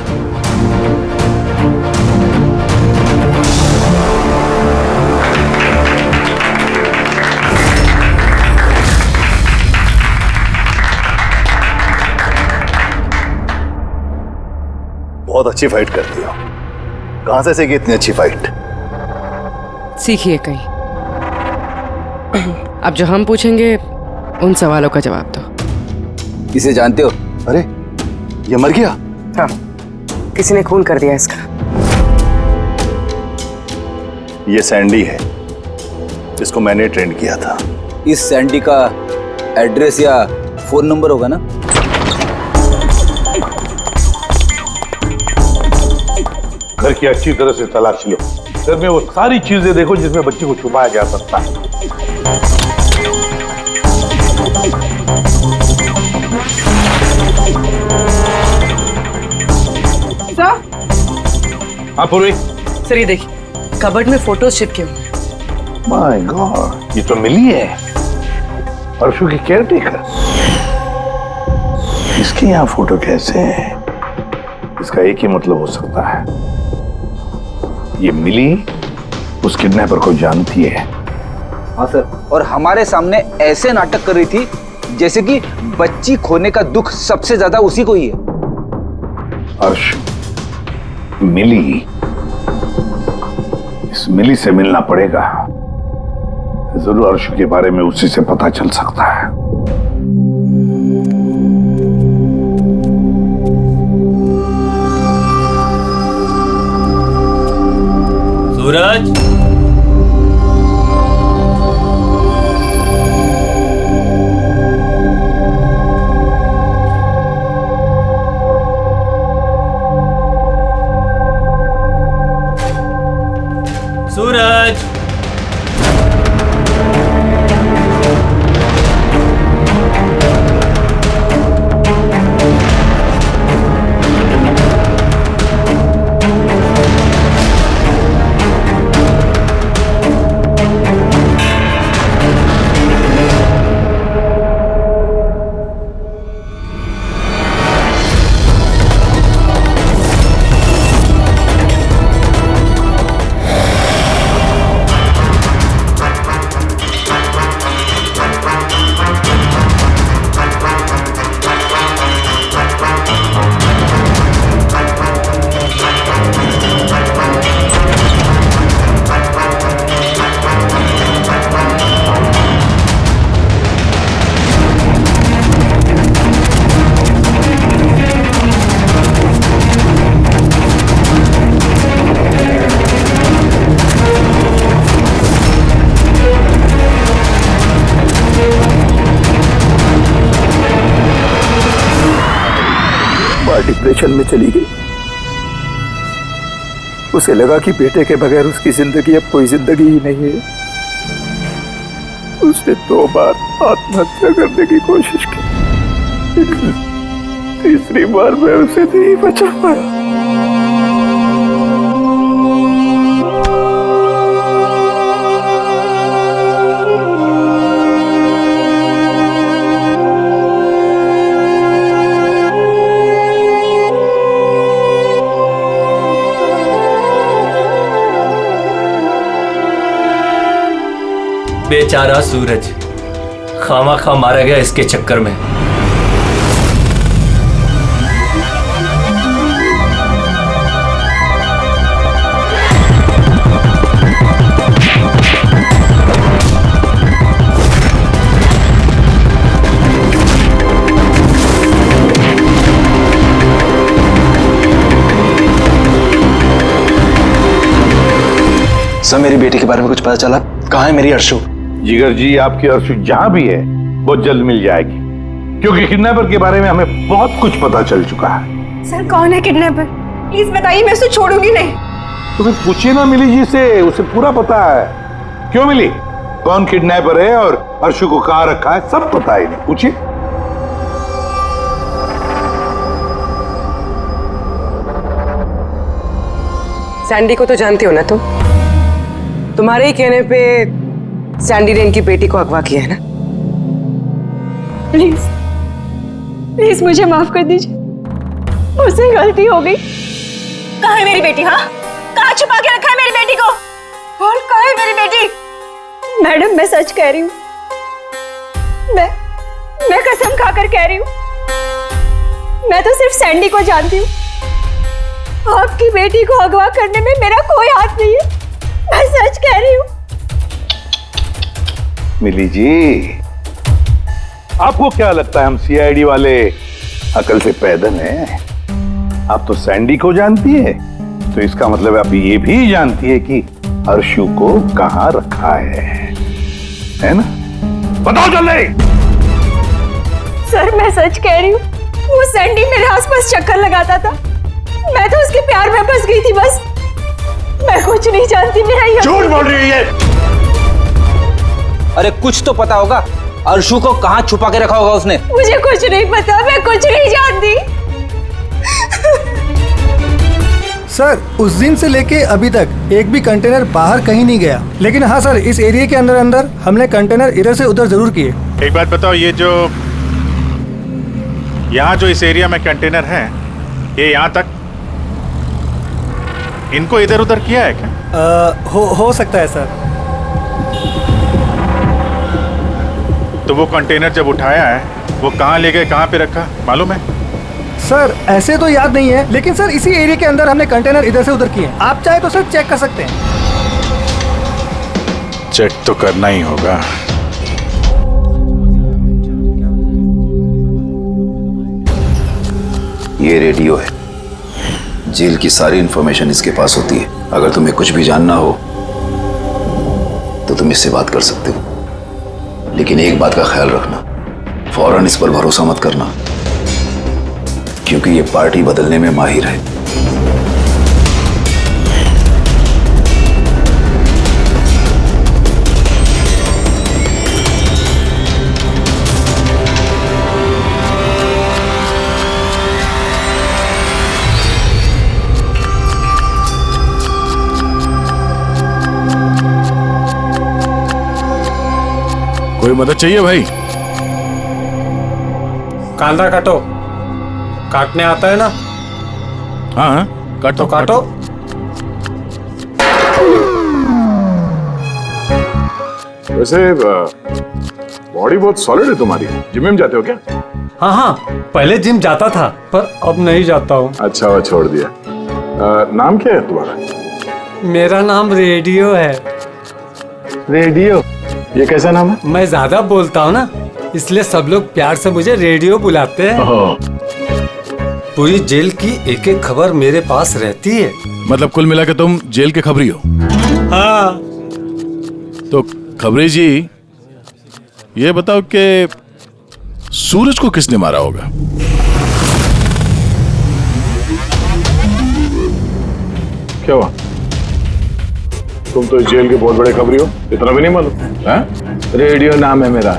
बहुत अच्छी फाइट करती हो। कहां से सीखी इतनी अच्छी फाइट? सीखिए कहीं। अब जो हम पूछेंगे उन सवालों का जवाब दो। इसे जानते हो? अरे ये मर गया? हाँ, किसी ने खून कर दिया इसका। ये सैंडी है, इसको मैंने ट्रेन किया था। इस सैंडी का एड्रेस या फोन नंबर होगा ना? घर की अच्छी तरह से तलाशी लो। घर में वो सारी चीजें देखो जिसमें बच्ची को छुपाया जा सकता है। हाँ पूर्वी। सर ये देखिए, कबर्ड में फोटोज चिपके हुए हैं। माय गॉड, ये तो मिली है, अर्शु की केयरटेकर। इसके यहाँ फोटो कैसे है? इसका एक ही मतलब हो सकता है, ये मिली उस किडनैपर को जानती है। हाँ सर, और हमारे सामने ऐसे नाटक कर रही थी जैसे कि बच्ची खोने का दुख सबसे ज्यादा उसी को ही है। अर्श, मिली, इस मिली से मिलना पड़ेगा। जरूर अर्शु के बारे में उसी से पता चल सकता है। सूरज, सूरज, डिप्रेशन में चली गई। उसे लगा कि बेटे के बगैर उसकी जिंदगी अब कोई जिंदगी ही नहीं है। उसने 2 बार आत्महत्या करने की कोशिश की, लेकिन तीसरी बार मैं उसे नहीं बचा पाया। बेचारा सूरज खामा मारा गया इसके चक्कर में। सर मेरी बेटी के बारे में कुछ पता चला? कहाँ है मेरी अर्शु? जिगर जी, आपकी अर्शु जहां भी है बहुत जल्द मिल जाएगी, क्योंकि किडनैपर के बारे में हमें बहुत कुछ पता चल चुका है। सर कौन है किडनैपर? प्लीज बताइए, मैं उसे छोड़ूंगी नहीं। तो फिर पूछिए ना मिली जी से, उसे पूरा पता है। क्यों मिली, कौन किडनैपर है और अर्शु को कहां रखा है सब पता है, इन्हें पूछिए। सैंडी को तो जानती हो ना तुम? तुम्हारे ही कहने पे सैंडी ने इनकी बेटी को अगवा किया है ना? प्लीज प्लीज मुझे माफ कर दीजिए, मुझसे गलती हो गई। कहाँ है मेरी बेटी? हाँ, कहाँ छुपा के रखा है मेरी बेटी को? और कहाँ है मेरी बेटी? मैडम मैं सच कह रही हूँ, मैं कसम खाकर कह रही हूँ, मैं तो सिर्फ सैंडी को जानती हूँ। आपकी बेटी को अगवा करने में मेरा कोई हाथ नहीं है, मैं सच कह रही हूँ। मिली जी, आपको क्या लगता है हम सीआईडी वाले अकल से पैदल हैं? आप तो सैंडी को जानती है, तो इसका मतलब आप ये भी जानती है कि अर्शु को कहां रखा है ना? बताओ जल्दी। सर मैं सच कह रही हूँ, वो सैंडी मेरे आसपास चक्कर लगाता था, मैं तो उसके प्यार में फंस गई थी बस। मैं कुछ नहीं जानती। मेरा ये झूठ बोल रही है। अरे कुछ तो पता होगा, अर्शु को कहाँ छुपा के रखा होगा उसने? मुझे कुछ नहीं पता, मैं कुछ नहीं जानती। सर उस दिन से लेके अभी तक एक भी कंटेनर बाहर कहीं नहीं गया, लेकिन हाँ सर इस एरिया के अंदर अंदर हमने कंटेनर इधर से उधर जरूर किए। एक बात बताओ, ये जो यहाँ जो इस एरिया में कंटेनर हैं, ये यहाँ तक इनको इधर उधर किया है क्या? हो सकता है सर। तो वो कंटेनर जब उठाया है वो कहाँ ले गए, कहाँ पे रखा मालूम है? सर ऐसे तो याद नहीं है, लेकिन सर इसी एरिया के अंदर हमने कंटेनर इधर से उधर किए। आप चाहे तो सर चेक कर सकते हैं। चेक तो करना ही होगा। ये रेडियो है, जेल की सारी इंफॉर्मेशन इसके पास होती है। अगर तुम्हें कुछ भी जानना हो तो तुम इससे बात कर सकते हो, लेकिन एक बात का ख्याल रखना, फौरन इस पर भरोसा मत करना, क्योंकि ये पार्टी बदलने में माहिर है। कोई मदद चाहिए भाई? कांदा काटो, काटने आता है ना? हाँ काटो काटो। वैसे बॉडी बहुत सॉलिड है तुम्हारी। जिम में जाते हो क्या? हाँ हाँ, पहले जिम जाता था पर अब नहीं जाता हूँ। अच्छा, वो छोड़ दिया। नाम क्या है तुम्हारा? मेरा नाम रेडियो है। रेडियो? ये कैसा नाम है? मैं ज्यादा बोलता हूँ ना, इसलिए सब लोग प्यार से मुझे रेडियो बुलाते हैं। पूरी जेल की एक एक खबर मेरे पास रहती है। मतलब कुल मिला के तुम जेल के खबरी हो? हाँ। तो खबरी जी ये बताओ कि सूरज को किसने मारा होगा? क्या हुआ? तुम तो इस जेल के बहुत बड़े खबरी हो, इतना भी नहीं मालूम? रेडियो नाम है मेरा।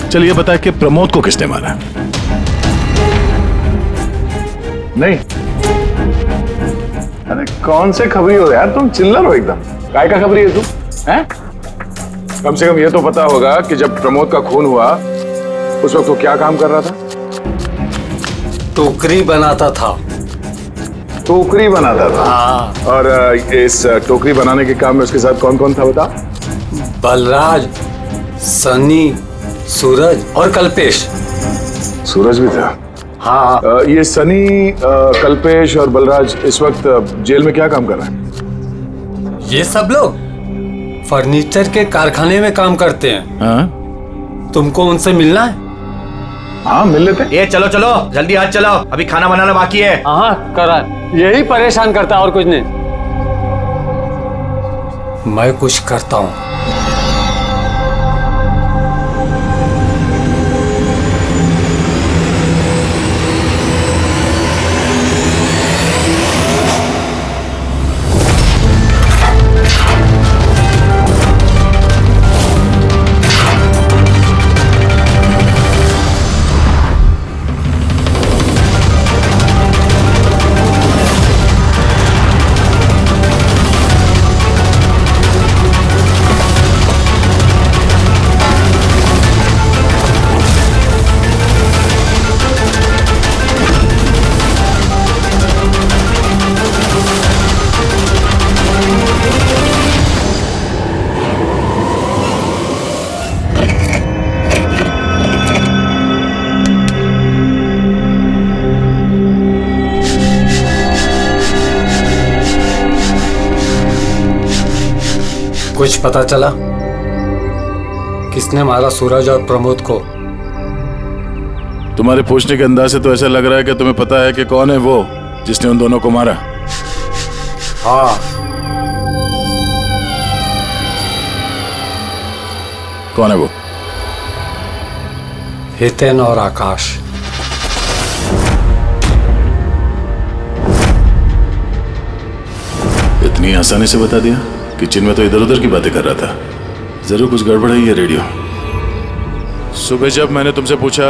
चलिए बता कि प्रमोद को किसने मारा? नहीं। अरे कौन से खबरी हो यार, तुम चिल्लर हो एकदम। काय का खबरी है तू? हैं? कम से कम ये तो पता होगा कि जब प्रमोद का खून हुआ उस वक्त वो क्या काम कर रहा था? टोकरी बनाता था। टोकरी बनाता था? हाँ। और इस टोकरी बनाने के काम में उसके साथ कौन कौन था बता? बलराज, सनी, सूरज और कल्पेश। सूरज भी था? हाँ। ये सनी, कल्पेश और बलराज इस वक्त जेल में क्या काम कर रहे हैं? ये सब लोग फर्नीचर के कारखाने में काम करते हैं। हाँ? तुमको उनसे मिलना है? हाँ मिल लेते। ये चलो चलो जल्दी हाथ चलाओ, अभी खाना बनाना बाकी है। हाँ करा, यही परेशान करता है और कुछ नहीं। मैं कुछ करता हूँ। कुछ पता चला किसने मारा सूरज और प्रमोद को? तुम्हारे पूछने के अंदाज से तो ऐसा लग रहा है कि तुम्हें पता है कि कौन है वो जिसने उन दोनों को मारा। हाँ। कौन है वो? हितेन और आकाश। इतनी आसानी से बता दिया कि चिन्मय तो इधर उधर की बातें कर रहा था। जरूर कुछ गड़बड़ है ये रेडियो। सुबह जब मैंने तुमसे पूछा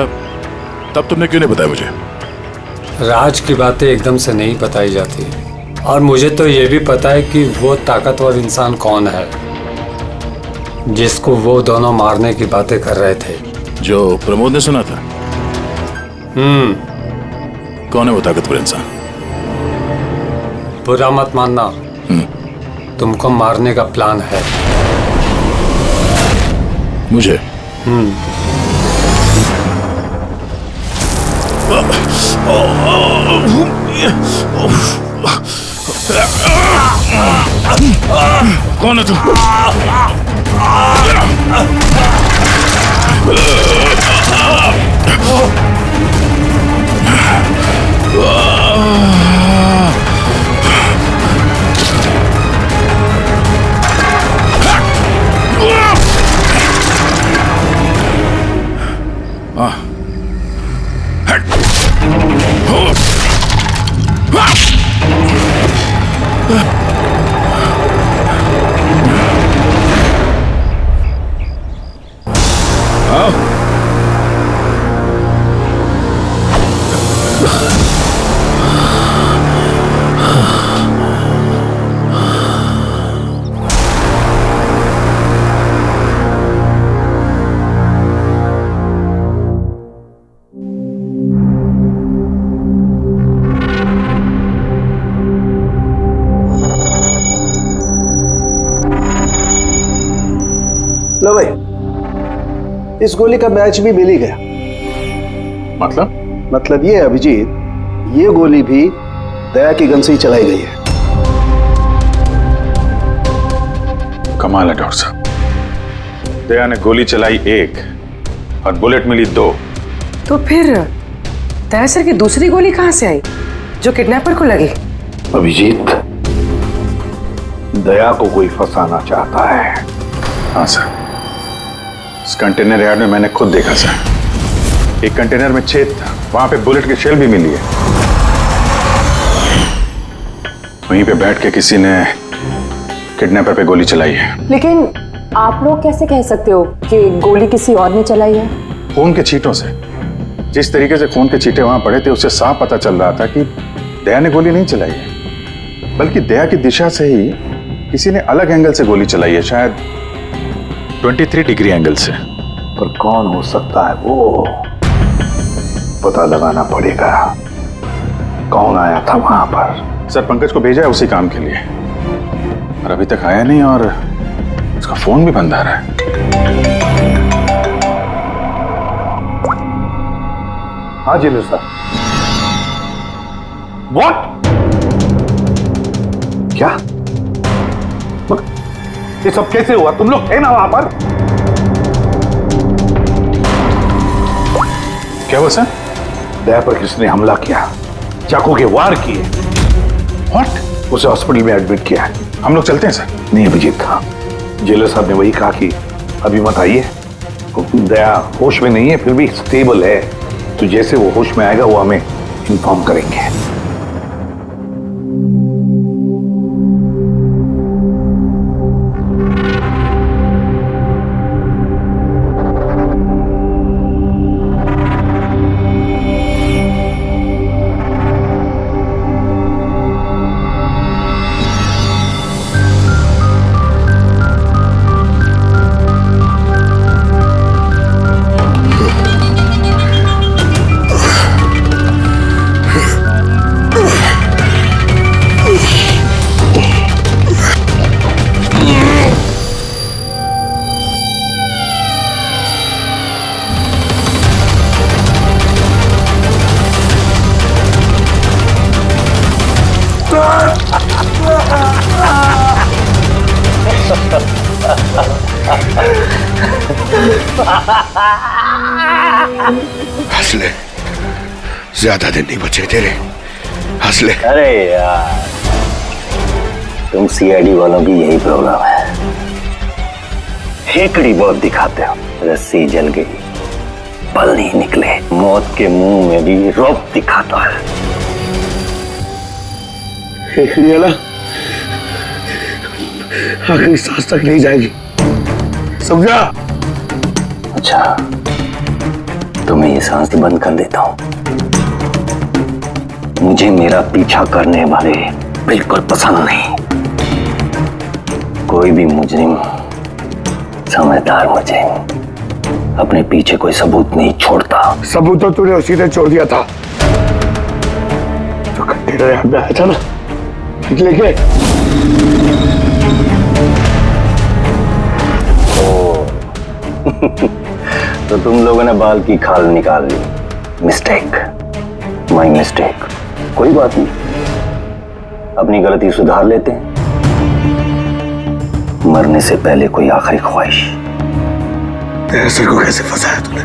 तब तुमने क्यों नहीं बताया मुझे? राज की बातें एकदम से नहीं बताई जाती, और मुझे तो ये भी पता है कि वो ताकतवर इंसान कौन है जिसको वो दोनों मारने की बातें कर रहे थे। जो प्रमोद ने सुना था? कौन है वो ताकतवर इंसान? बुरा मत मानना, तुमको मारने का प्लान है। मुझे? कौन है तू? लो भाई, इस गोली का मैच भी मिल ही गया। मतलब ये अभिजीत, ये गोली भी दया की गन से ही चलाई गई है। कमाल है डॉक्टर साहब, दया ने गोली चलाई 1 और बुलेट मिली 2। तो फिर दया सर की दूसरी गोली कहां से आई जो किडनैपर को लगी? अभिजीत, दया को कोई फंसाना चाहता है। हाँ सर, इस कंटेनर यार्ड में मैंने खुद देखा सर। एक कंटेनर में छेद था, वहां पे बुलेट की शेल भी मिली है। वहीं पे बैठ के किसी ने किडनैपर पे गोली चलाई है। लेकिन आप लोग कैसे कह सकते हो कि गोली किसी और ने चलाई है? खून के छींटों से, जिस तरीके से खून के छींटे वहां पड़े थे उससे साफ पता चल रहा था कि दया ने गोली नहीं चलाई है, बल्कि दया की दिशा से ही किसी ने अलग एंगल से गोली चलाई है, शायद 23 डिग्री एंगल से। पर कौन हो सकता है वो पता लगाना पड़ेगा। कौन आया था वहां पर? सर पंकज को भेजा है उसी काम के लिए, और अभी तक आया नहीं, और उसका फोन भी बंद आ रहा है। हाँ जी सर। व्हाट? क्या? ये सब कैसे हुआ? तुम लोग थे ना वहां पर? क्या हुआ सर? दया पर किसने हमला किया, चाकू के वार किए। व्हाट? उसे हॉस्पिटल में एडमिट किया है। हम लोग चलते हैं सर। नहीं अभिजीत, हाँ जेलर साहब ने वही कहा कि अभी मत आइए। दया होश में नहीं है, फिर भी स्टेबल है, तो जैसे वो होश में आएगा वो हमें इन्फॉर्म करेंगे। हंस ले, ज्यादा दिन नहीं बचे तेरे, हंस ले। अरे यार, तुम सीआईडी वालों की यही प्रॉब्लम है, हेकड़ी बहुत दिखाते हो। रस्सी जल गई, बल नहीं निकले, मौत के मुंह में भी रौब दिखाता है। हेकड़ी वाला आखिरी सांस तक नहीं जाएगी, समझा? अच्छा, तो मैं ये सांस बंद कर देता हूं। मुझे मेरा पीछा करने वाले बिल्कुल पसंद नहीं। कोई भी मुजरिम, समझदार मुजरिम अपने पीछे कोई सबूत नहीं छोड़ता। सबूत तो तूने उसी दिन छोड़ दिया था, जो कंटेनर यहाँ पे आया था ना लेके। तो तुम लोगों ने बाल की खाल निकाल ली। Mistake, my mistake. कोई बात नहीं, अपनी गलती सुधार लेते हैं। मरने से पहले कोई आखिरी ख्वाहिश। तेरे सर को कैसे फंसाया तूने?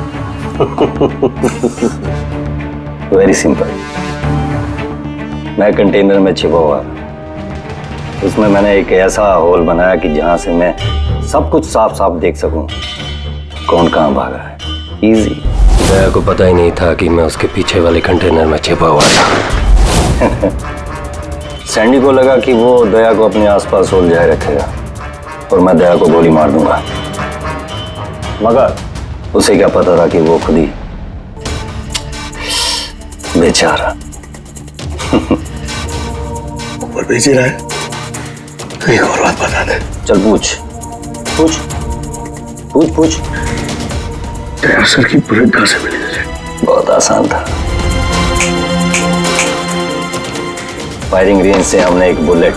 Very simple. मैं कंटेनर में छिपा हुआ, उसमें मैंने एक ऐसा होल बनाया कि जहां से मैं सब कुछ साफ साफ देख सकूं कौन कहां भागा है। इजी। दया को पता ही नहीं था कि मैं उसके पीछे वाले कंटेनर में छिपा हुआ था। सैंडी को लगा कि वो दया को अपने आसपास उलझाए रखेगा और मैं दया को गोली मार दूंगा, मगर उसे क्या पता था कि वो खुद ही बेचारा ऊपर बेच रहा है। तो एक और बात बता दे। चल पूछ पूछ पूछ पूछ। दया सर की बुलेट कहां से मिली तुझे? बहुत आसान था। फायरिंग रेंज से हमने एक बुलेट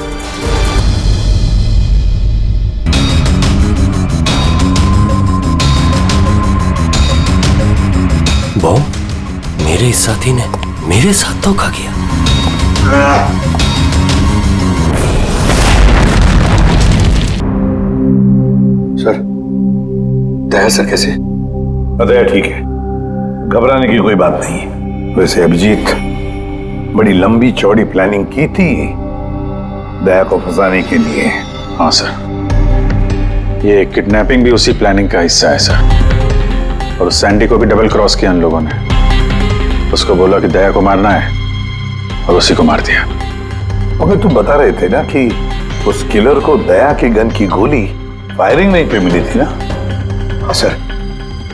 बॉम्ब मेरे साथी ने मेरे साथ धोखा किया। सर, दया सर कैसे? दया ठीक है, घबराने की कोई बात नहीं है। वैसे अभिजीत, बड़ी लंबी चौड़ी प्लानिंग की थी दया को फंसाने के लिए। हाँ सर, ये किडनैपिंग भी उसी प्लानिंग का हिस्सा है सर। और सैंडी को भी डबल क्रॉस किया उन लोगों ने। उसको बोला कि दया को मारना है और उसी को मार दिया। हमें तुम बता रहे थे ना कि उस किलर को दया के गन की गोली फायरिंग नहीं पे मिली थी ना? हाँ सर,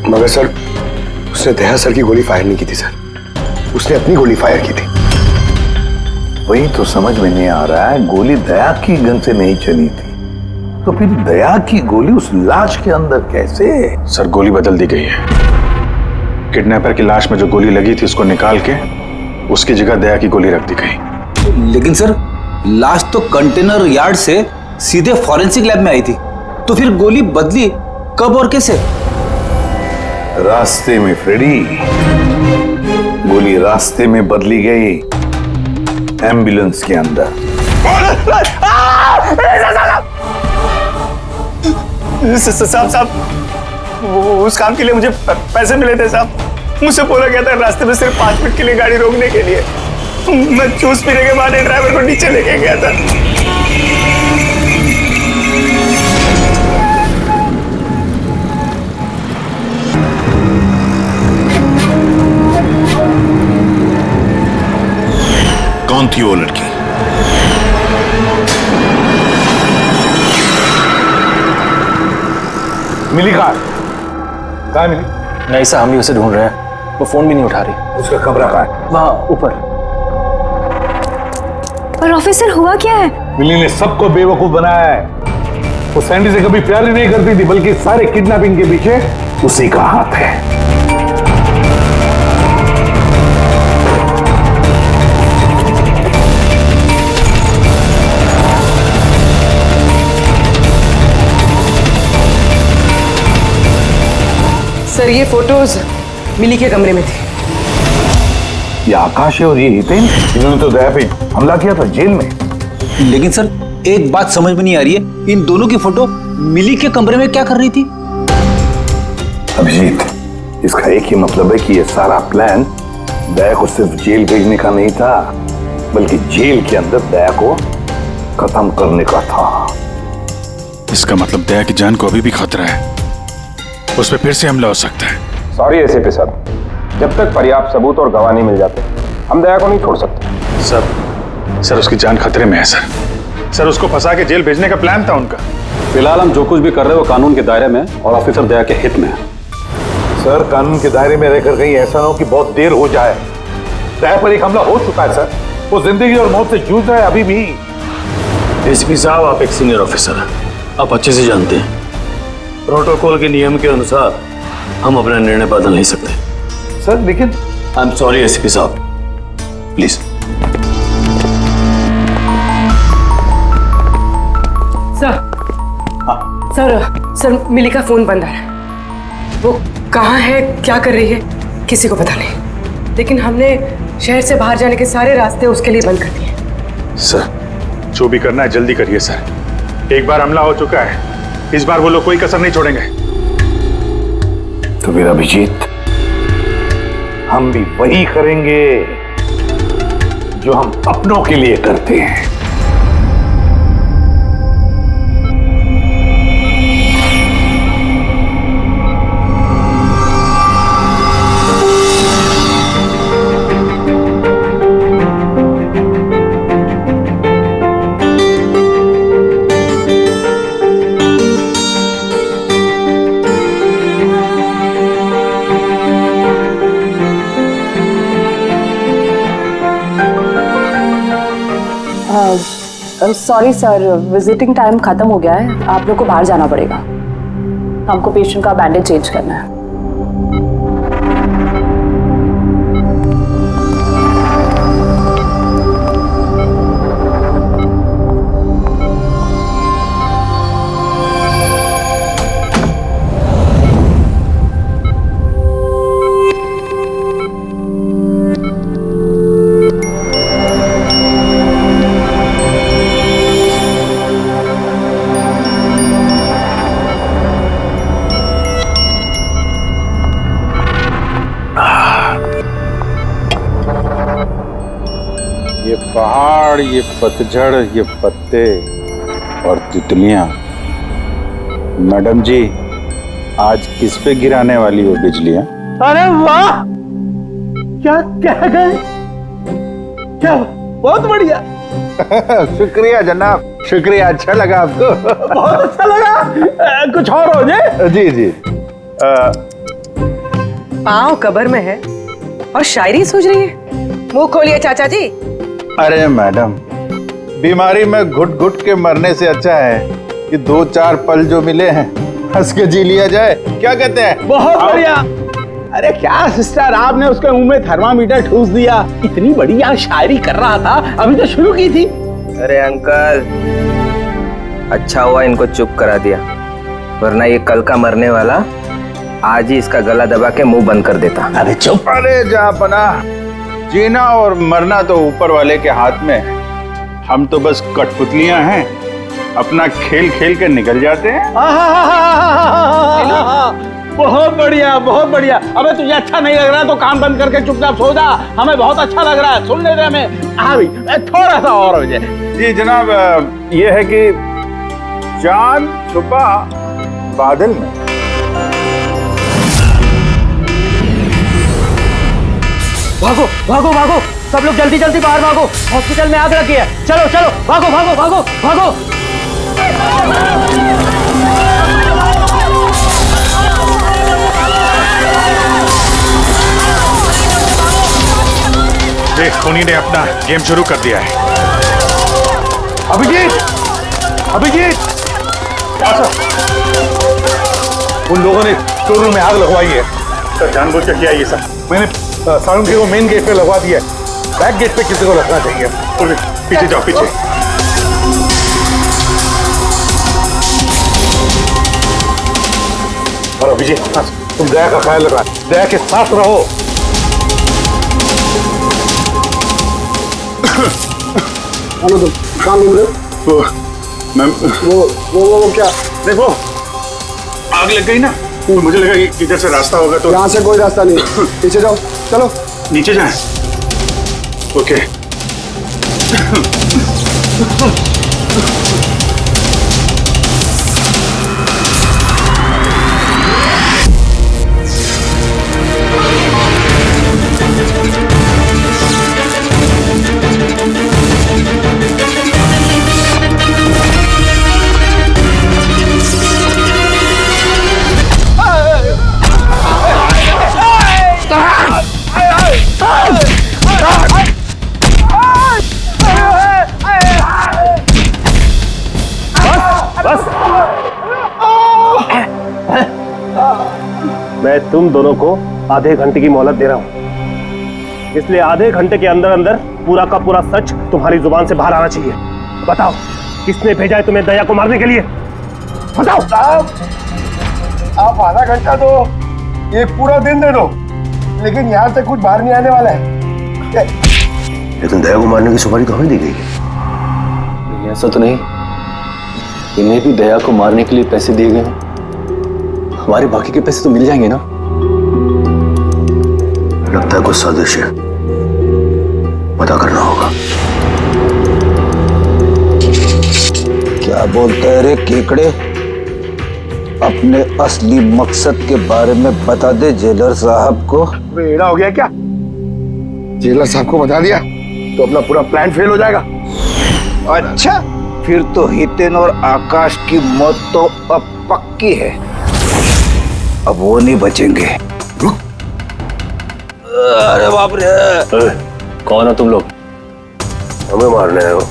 मगर सर उसने दया सर की गोली फायर नहीं की थी सर, उसने अपनी गोली फायर की थी। वही तो समझ में नहीं आ रहा है, गोली दया की गन से नहीं चली थी तो फिर दया की गोली उस लाश के अंदर कैसे? सर गोली बदल दी गई है। किडनैपर की लाश में जो गोली लगी थी उसको निकाल के उसकी जगह दया की गोली रख दी गई। लेकिन सर लाश तो कंटेनर यार्ड से सीधे फॉरेंसिक लैब में आई थी, तो फिर गोली बदली कब और कैसे? रास्ते में फ्रेडी, गोली रास्ते में बदली गई, एम्बुलेंस के अंदर। साहब उस काम के लिए मुझे पैसे मिले थे साहब। मुझसे बोला गया था रास्ते में सिर्फ 5 मिनट के लिए गाड़ी रोकने के लिए। मैं जूस पीने के बाद ड्राइवर को नीचे लेके गया था। कौन थी वो लड़की? मिली कहाँ मिली? नहीं साहब, हम भी उसे ढूंढ रहे हैं, वो फोन भी नहीं उठा रही। उसका कमरा कहाँ है? वहाँ ऊपर। पर ऑफिसर हुआ क्या है? मिली ने सबको बेवकूफ बनाया है। वो सैंडी से कभी प्यार ही नहीं करती थी, बल्कि सारे किडनैपिंग के पीछे उसी का हाथ है। सर ये फोटोज मिली के कमरे में थे। ये आकाश है और ये हितेन, इन्होंने तो दया पे हमला किया था जेल में। लेकिन सर एक बात समझ में नहीं आ रही है, इन दोनों की फोटो मिली के कमरे में क्या कर रही थी? अभिजीत, इसका एक ही मतलब है कि ये सारा प्लान दया को सिर्फ जेल भेजने का नहीं था, बल्कि जेल के अंदर दया को खत्म करने का था। इसका मतलब दया की जान को अभी भी खतरा है, उस पर फिर से हमला हो सकता है। सॉरी एसीपी साहब, जब तक पर्याप्त सबूत और गवाह नहीं मिल जाते हम दया को नहीं छोड़ सकते। सर उसकी जान खतरे में है सर उसको फंसा के जेल भेजने का प्लान था उनका। फिलहाल हम जो कुछ भी कर रहे हैं वो कानून के दायरे में और ऑफिसर दया के हित में है। सर कानून के दायरे में रहकर कहीं ऐसा ना हो कि बहुत देर हो जाए। दया पर एक हमला हो चुका है सर, वो जिंदगी और मौत से जूझ रहा है अभी भी। एसीपी साहब, आप एक सीनियर ऑफिसर हैं, आप अच्छे से जानते हैं प्रोटोकॉल के नियम के अनुसार हम अपना निर्णय बदल नहीं सकते। सर लेकिन आई एम सॉरी एसीपी साहब, प्लीज। सर मिली का फोन बंद आ रहा है। वो कहाँ है, क्या कर रही है, किसी को पता नहीं। लेकिन हमने शहर से बाहर जाने के सारे रास्ते उसके लिए बंद कर दिए। सर जो भी करना है जल्दी करिए सर, एक बार हमला हो चुका है, इस बार वो लोग कोई कसर नहीं छोड़ेंगे। तो फिर अभिजीत, हम भी वही करेंगे जो हम अपनों के लिए करते हैं। सॉरी सर, विजिटिंग टाइम खत्म हो गया है, आप लोग को बाहर जाना पड़ेगा। हमको पेशेंट का बैंडेज चेंज करना है। ये पहाड़, ये पतझड़, ये पत्ते और तितलियां। मैडम जी, आज किस पे गिराने वाली हो बिजलियां? अरे वाह, क्या कह गए, क्या बहुत बढ़िया। शुक्रिया जनाब, शुक्रिया। अच्छा लगा आपको? बहुत अच्छा लगा। कुछ और हो जाए? जी जी। पाँव कब्र में है और शायरी सूझ रही है। मुंह खोलिए चाचा जी। अरे मैडम, बीमारी में घुट घुट के मरने से अच्छा है कि 2-4 पल जो मिले हैं हंस के जी लिया जाए। क्या कहते हैं? बहुत बढ़िया। अरे क्या सिस्टर, आपने उसके मुंह में थर्मामीटर ठूस दिया। इतनी बढ़िया शायरी कर रहा था, अभी तो शुरू की थी। अरे अंकल, अच्छा हुआ इनको चुप करा दिया, वरना ये कल का मरने वाला आज ही इसका गला दबा के मुंह बंद कर देता। अरे चुप। अरे जापना, जीना और मरना तो ऊपर वाले के हाथ में है। हम तो बस कठपुतलियां हैं, अपना खेल खेल के निकल जाते हैं। बहुत बढ़िया, बहुत बढ़िया। अबे तुझे अच्छा नहीं लग रहा तो काम बंद करके चुपचाप सो जा। हमें बहुत अच्छा लग रहा है, सुन ले रहे हमें। हाँ भाई, थोड़ा सा और हो जाए। जी जनाब, ये है कि चांद छुपा बादल में। भागो भागो भागो, सब लोग जल्दी जल्दी बाहर भागो। हॉस्पिटल में आग लगी है। चलो चलो, भागो भागो भागो भागो। देख, खूनी ने अपना गेम शुरू कर दिया है। अभिजीत, अभिजीत, उन लोगों ने शोरूम में आग लगवाई है। सर जानबूझ के किया ये सब। मैंने साउंड को मेन गेट पे लगवा दिया है। बैक गेट पे किसी को रखना चाहिए। पीछे जाओ, पीछे। और अभिजीत, तुम दया का ख्याल रखना, दया के साथ रहो। तो काम घूम रहे वो मैम, वो क्या? देखो आग लग गई ना, तो मुझे लगा कि इधर से रास्ता होगा तो। यहाँ से कोई रास्ता नहीं, पीछे जाओ। चलो नीचे जाए। ओके। मैं तुम दोनों को आधे घंटे की मोहलत दे रहा हूं, इसलिए आधे घंटे के अंदर अंदर पूरा का पूरा सच तुम्हारी जुबान से बाहर आना चाहिए। बताओ, किसने भेजा है तुम्हें दया को मारने के लिए? बताओ। साहब, आप आधा घंटा दो, एक पूरा दिन दे दो, लेकिन यहाँ से कुछ बाहर नहीं आने वाला है। लेकिन दया को मारने की सुपारी तो हमें दी गई है। ऐसा तो नहीं, इन्हें भी दया को मारने के लिए पैसे दिए गए हैं। हमारे बाकी के पैसे तो मिल जाएंगे ना? लगता है कुछ साजिश है, पता करना होगा। क्या बोलता है रे केकड़े? अपने असली मकसद के बारे में बता दे जेलर साहब को। बेड़ा हो गया क्या? जेलर साहब को बता दिया तो अपना पूरा प्लान फेल हो जाएगा। अच्छा, फिर तो हितेन और आकाश की मौत तो अब पक्की है। अब वो नहीं बचेंगे। अरे बाप रे! कौन हो तुम लोग? हमें मारने आए हो?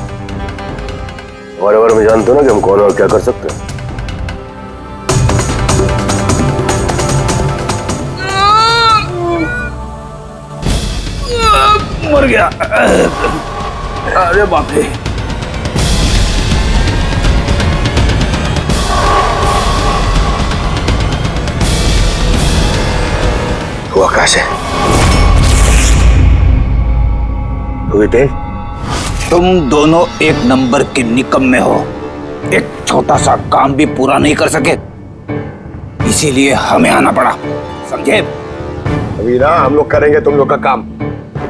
और अगर मैं जानता हूं ना कि हम कौन और क्या कर सकते हैं। मर गया। अरे बाप रे! वो आकाश है। तुम दोनों एक नंबर के निकम्मे हो। एक छोटा सा काम भी पूरा नहीं कर सके, इसीलिए हमें आना पड़ा, समझे? अभी ना हम लोग करेंगे तुम लोग का काम।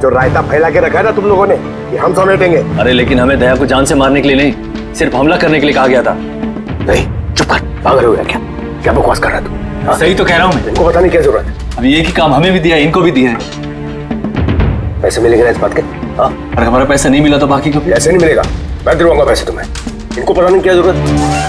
जो रायता फैला के रखा है ना तुम लोगों ने, ये हम समेटेंगे। अरे लेकिन हमें दया को जान से मारने के लिए नहीं, सिर्फ हमला करने के लिए कहा गया था। नहीं, चुप कर, पागल हो गया क्या? क्या बकवास कर रहा तू? सही तो कह रहा हूँ मैं। इनको बताने की क्या जरूरत है? अब एक ही काम हमें भी दिया है, इनको भी दिया है। पैसे मिलेंगे ना इस बात के? अगर हमारा पैसा नहीं मिला तो बाकी को ऐसे नहीं मिलेगा, मैं दिलवाऊंगा पैसे तुम्हें। इनको पता नहीं क्या जरूरत।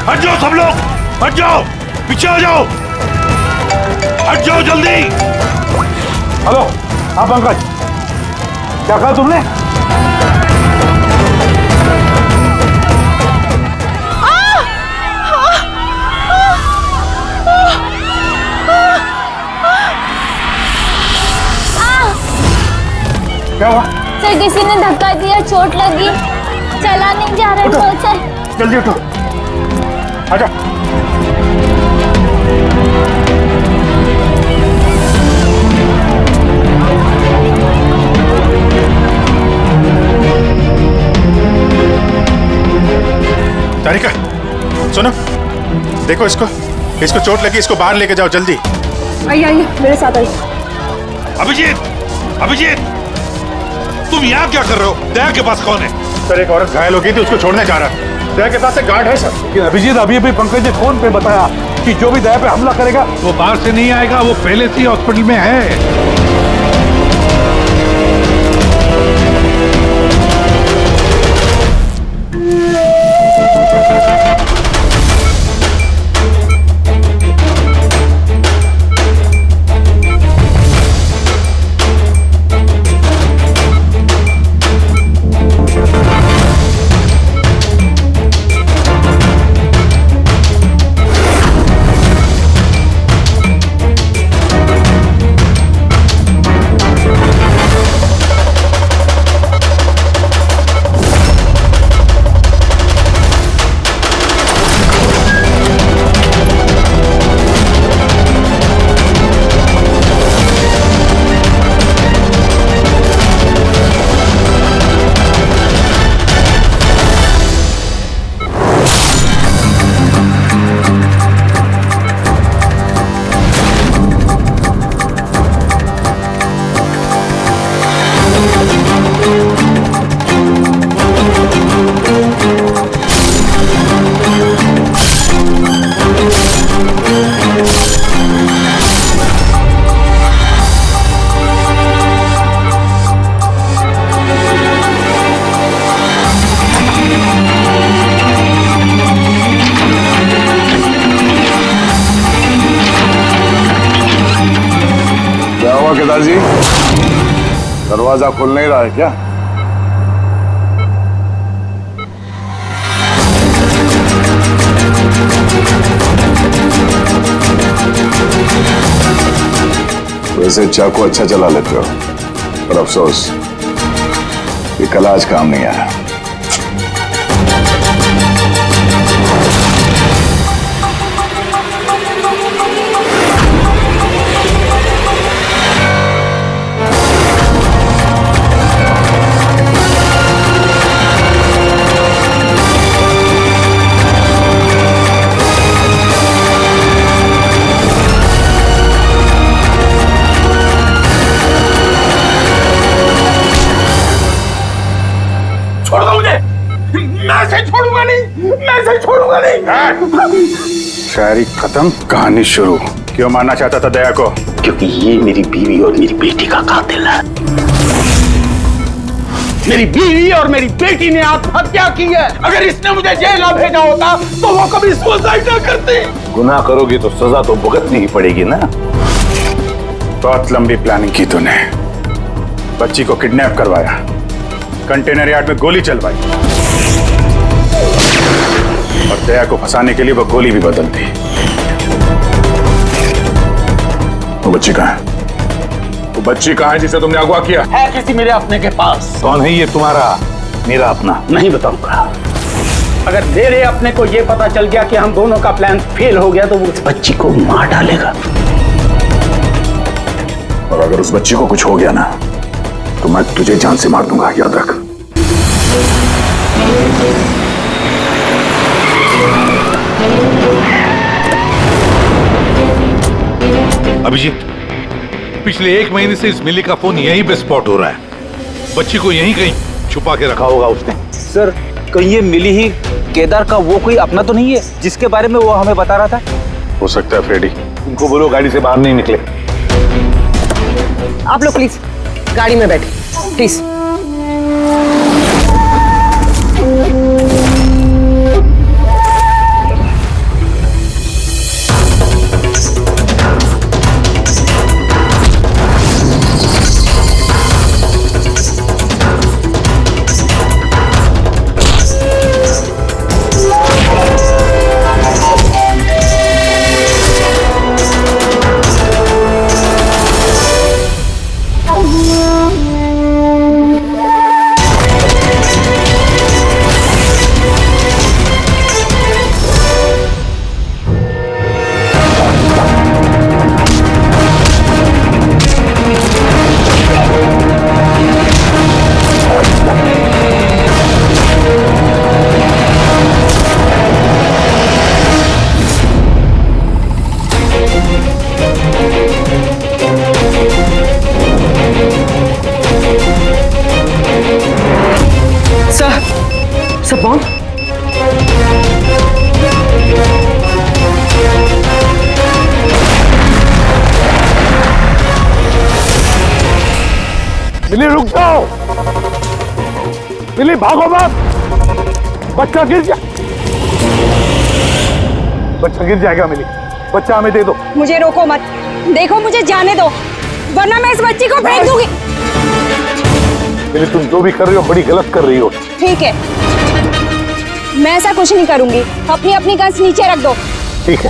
हट जाओ सब लोग, हट जाओ, पीछे आ जाओ, हट जाओ जल्दी। हेलो, हाँ पंकज, क्या कहा तुमने? क्या हुआ? सर किसी ने धक्का दिया, चोट लगी, चला नहीं जा रहा है सर। जल्दी उठो, आजा। तारिका, सुनो, देखो इसको चोट लगी, इसको बाहर लेके जाओ जल्दी। आइए मेरे साथ आइए। अभिजीत, तुम यहाँ क्या कर रहे हो? दया के पास कौन है? सर एक औरत घायल हो गई थी, उसको छोड़ने जा रहा है। दया के पास एक गार्ड है सर। लेकिन अभिजीत, अभी पंकज ने फोन पे बताया कि जो भी दया पे हमला करेगा वो बाहर से नहीं आएगा, वो पहले से ही हॉस्पिटल में है। केदार जी, दरवाजा खुल नहीं रहा है क्या? वैसे चाकू अच्छा चला लेते हो, पर अफसोस ये कला आज काम नहीं आया। छोड़ दो मुझे, मैं से छोड़ूंगा नहीं। शायरी खत्म, कहानी शुरू। क्यों मारना चाहता था दया को? क्योंकि ये मेरी बीवी और मेरी बेटी का कातिल है। मेरी बीवी और मेरी बेटी ने आत्महत्या की है। अगर इसने मुझे जेल ना भेजा होता तो वो कभी सुसाइड ना करती। गुनाह करोगी तो सजा तो भुगतनी ही पड़ेगी ना। बहुत लंबी प्लानिंग की तूने। बच्ची को किडनैप करवाया, कंटेनर यार्ड में गोली चलवाई और दया को फंसाने के लिए वो गोली भी बदल दी। वो बच्ची कहाँ है? वो बच्ची कहाँ है जिसे तुमने अगवा किया? है किसी मेरे अपने के पास। कौन है ये तुम्हारा? मेरा अपना नहीं बताऊंगा। अगर मेरे अपने को ये पता चल गया कि हम दोनों का प्लान फेल हो गया तो वो उस बच्ची को मार डालेगा। और अगर उस बच्ची को कुछ हो गया ना तो मैं तुझे जान से मार दूंगा, याद रख। अभिजीत, पिछले 1 महीने से इस मिली का फोन यहीं पे स्पॉट हो रहा है। बच्ची को यहीं कहीं छुपा के रखा होगा उसने। सर, कहीं ये मिली ही केदार का वो कोई अपना तो नहीं है जिसके बारे में वो हमें बता रहा था? हो सकता है फ्रेडी। उनको बोलो गाड़ी से बाहर नहीं निकले। आप लोग प्लीज गाड़ी में बैठे प्लीज। सब बॉन्ड मिली, रुक जाओ। मिली, भागो मत। बच्चा गिर जा, बच्चा गिर जाएगा। मिली, बच्चा हमें दे दो। मुझे रोको मत, देखो मुझे जाने दो, वरना मैं इस बच्ची को फेंक दूंगी। मिली, तुम जो भी कर रही हो बड़ी गलत कर रही हो। ठीक है, मैं ऐसा कुछ नहीं करूंगी। अपनी अपनी गन्स नीचे रख दो। ठीक है।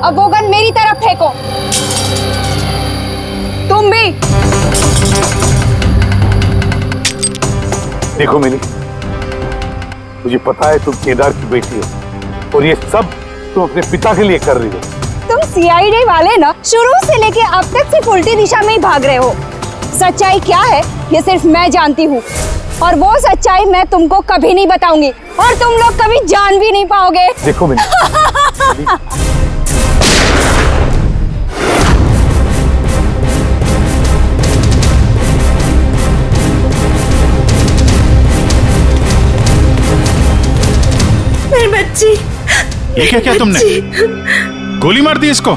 अब वो गन मेरी तरफ फेंको। तुम भी। देखो मिली, मुझे पता है तुम केदार की बेटी हो और ये सब तुम अपने पिता के लिए कर रही हो। तुम सीआईडी वाले ना शुरू से लेके अब तक सिर्फ उल्टी दिशा में ही भाग रहे हो। सच्चाई क्या है ये सिर्फ मैं जानती हूँ, और वो सच्चाई मैं तुमको कभी नहीं बताऊंगी और तुम लोग कभी जान भी नहीं पाओगे। देखो मिली, मेरी बच्ची। ये क्या तुमने गोली मार दी इसको?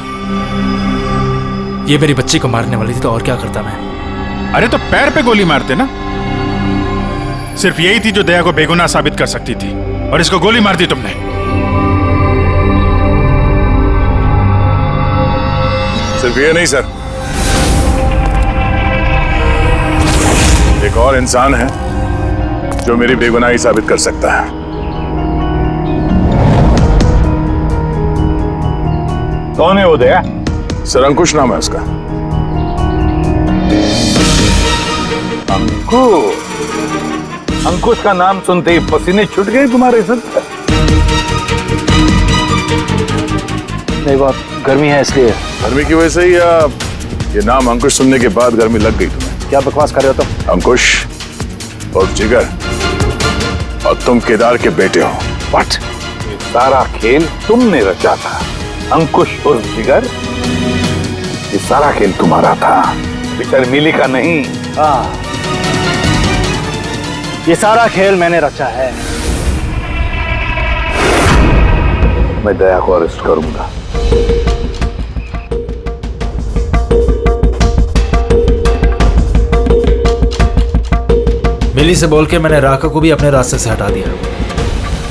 ये मेरी बच्ची को मारने वाली थी तो और क्या करता मैं। अरे तो पैर पे गोली मारते ना। सिर्फ यही थी जो दया को बेगुनाह साबित कर सकती थी और इसको गोली मार दी तुमने। सिर्फ ये नहीं सर, एक और इंसान है जो मेरी बेगुनाही साबित कर सकता है। कौन है वो दया? सर अंकुश नाम है उसका। अंकुश का नाम सुनते ही पसीने छूट गए तुम्हारे सर? नहीं, बहुत गर्मी है इसलिए। गर्मी की वजह से या ये नाम अंकुश सुनने के बाद गर्मी लग गई तुम्हें? क्या बकवास कर रहे हो तुम? अंकुश और जिगर और तुम केदार के बेटे हो। व्हाट? ये सारा खेल तुमने रचा था। अंकुश और जिगर, ये सारा खेल तुम्हारा था, बेचारी मिली का नहीं। हाँ, ये सारा खेल मैंने रचा है। मैं दया को अरेस्ट करूंगा। मिली से बोल के मैंने राका को भी अपने रास्ते से हटा दिया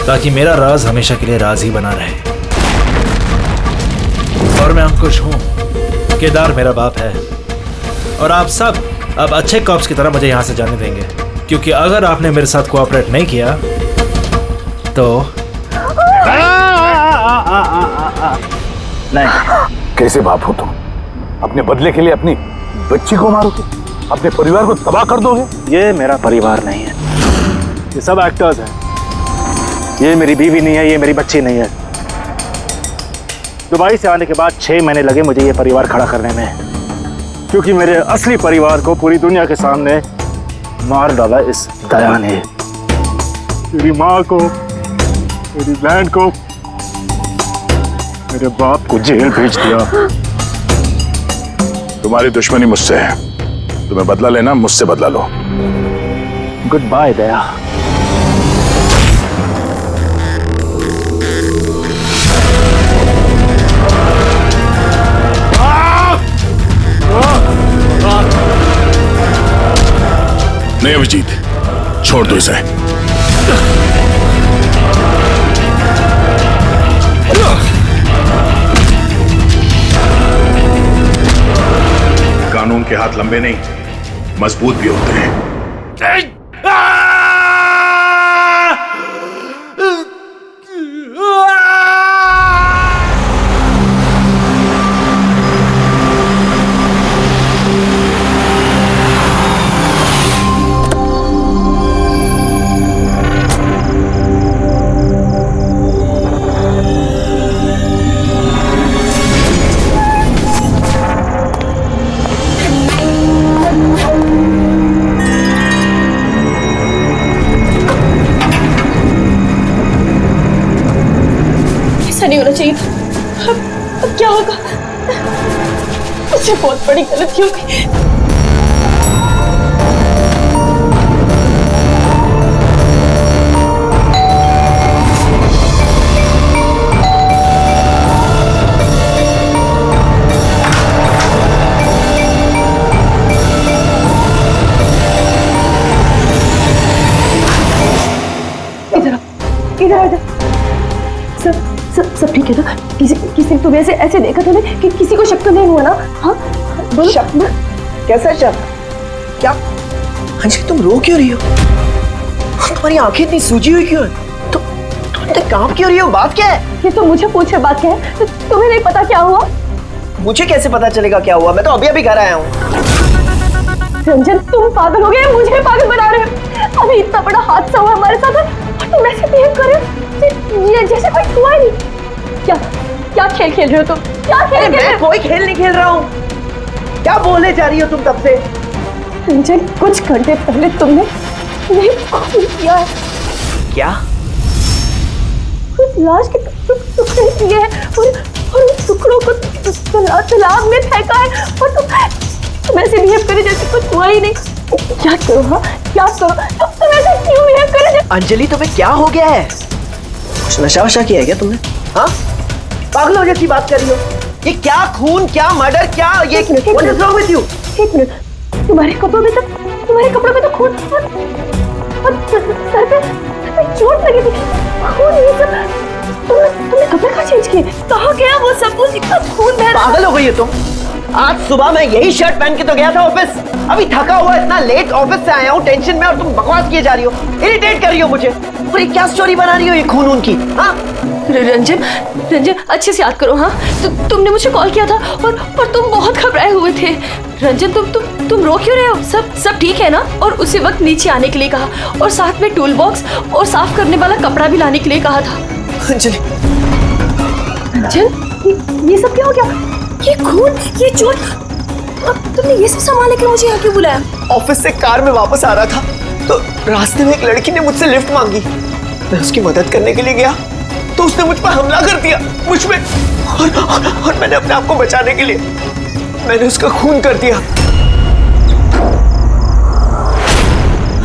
ताकि मेरा राज हमेशा के लिए राज ही बना रहे। और मैं अंकुश हूं, केदार मेरा बाप है, और आप सब अब अच्छे कॉप्स की तरह मुझे यहां से जाने देंगे, क्योंकि अगर आपने मेरे साथ कोऑपरेट नहीं किया तो नहीं। कैसे बाप हो तुम? अपने बदले के लिए अपनी बच्ची को मारोगे, अपने परिवार को तबाह कर दोगे? ये मेरा परिवार नहीं है, ये सब एक्टर्स हैं। ये मेरी बीवी नहीं है, ये मेरी बच्ची नहीं है। दुबई से आने के बाद 6 महीने लगे मुझे ये परिवार खड़ा करने में, क्योंकि मेरे असली परिवार को पूरी दुनिया के सामने मार डाला इस दया ने। मेरी माँ को, मेरी बहन को, मेरे बाप को जेल भेज दिया। तुम्हारी दुश्मनी मुझसे है, तुम्हें बदला लेना, मुझसे बदला लो। गुड बाय दया। नहीं अभिजीत, छोड़ दो इसे। कानून के हाथ लंबे नहीं, मजबूत भी होते हैं। नहीं होना चाहिए। अब क्या होगा? मुझसे बहुत बड़ी गलती हो गई। इधर सब ठीक है ना? किसी तुम्हें ऐसे देखा था कि किसी को शक तो नहीं हुआ ना? हाँ बोलो। शक? कैसा शक? क्या अंजलि तुम रो क्यों रही हो? तुम्हारी आंखें इतनी सूजी हुई क्यों है? तुम इतने काम क्यों रही हो? बात क्या है? ये तो मुझे पूछे बात क्या है? तुम्हें नहीं पता क्या हुआ? मुझे कैसे पता चलेगा क्या हुआ? मैं तो अभी अभी घर आया हूँ। रंजन तुम पागल हो गए, मुझे पागल बना रहे हो। अभी इतना बड़ा हादसा हुआ हमारे साथ और तुम ऐसे बिहेव कर रहे हो जैसे कोई हुआ ही नहीं। क्या खेल खेल रहे हो तुम? क्या खेल खेल रहे हो? कोई खेल नहीं खेल रहा हूँ। क्या बोले जा रही हो तुम तब से? रंजन कुछ घंटे पहले तुमने खून किया है। क्या? उस लाश के टुकड़े किए हैं और उन टुकड़ों को तालाब में फेंका है और तुम ऐसे बिहेव करे जैसे कुछ हुआ ही नहीं। क्या करो? हाँ क्या करो? तुम ऐसे क्यों बिहेव करे? अंजलि तुम्हें क्या हो गया है? कुछ नशा वशा किया है क्या तुमने? हाँ पागलों जैसी बात कर रही हो। ये क्या खून, क्या मर्डर, क्या ये what is wrong with you? एक मिनट, तुम्हारे कपड़ों में तो खून और सर पे चोट लगी थी। खून ये सब तुमने कपड़े कहाँ चेंज किए? कहाँ गया वो सब कुछ? इतना खून बह रहा। पागल हो गई हो तुम? आज सुबह मैं यही शर्ट पहन के तो गया था ऑफिस। अभी थका हुआ इतना लेट ऑफिस से आया हूँ टेंशन में और तुम बकवास किए जा रही हो, इरिटेट कर रही हो मुझे। और ये क्या स्टोरी बना रही हो ये खून की? हाँ रंजन अच्छे से याद करो। हाँ तुमने मुझे कॉल किया था और तुम बहुत घबराए हुए थे। रंजन तुम रो क्यों रहे हो? सब ठीक है ना? और उसी वक्त नीचे आने के लिए कहा और साथ में टूल बॉक्स और साफ करने वाला कपड़ा भी लाने के लिए कहा था। अंजलि रंजन ये सब क्या हो गया? ये खून, ये चोट, अब तुमने ये सब संभालने के लिए मुझे यहाँ क्यों बुलाया? ऑफिस से कार में वापस आ रहा था तो रास्ते में एक लड़की ने मुझसे लिफ्ट मांगी। मैं उसकी मदद करने के लिए गया तो उसने मुझ पर हमला कर दिया, मुझ में। और मैंने अपने आप को बचाने के लिए मैंने उसका खून कर दिया।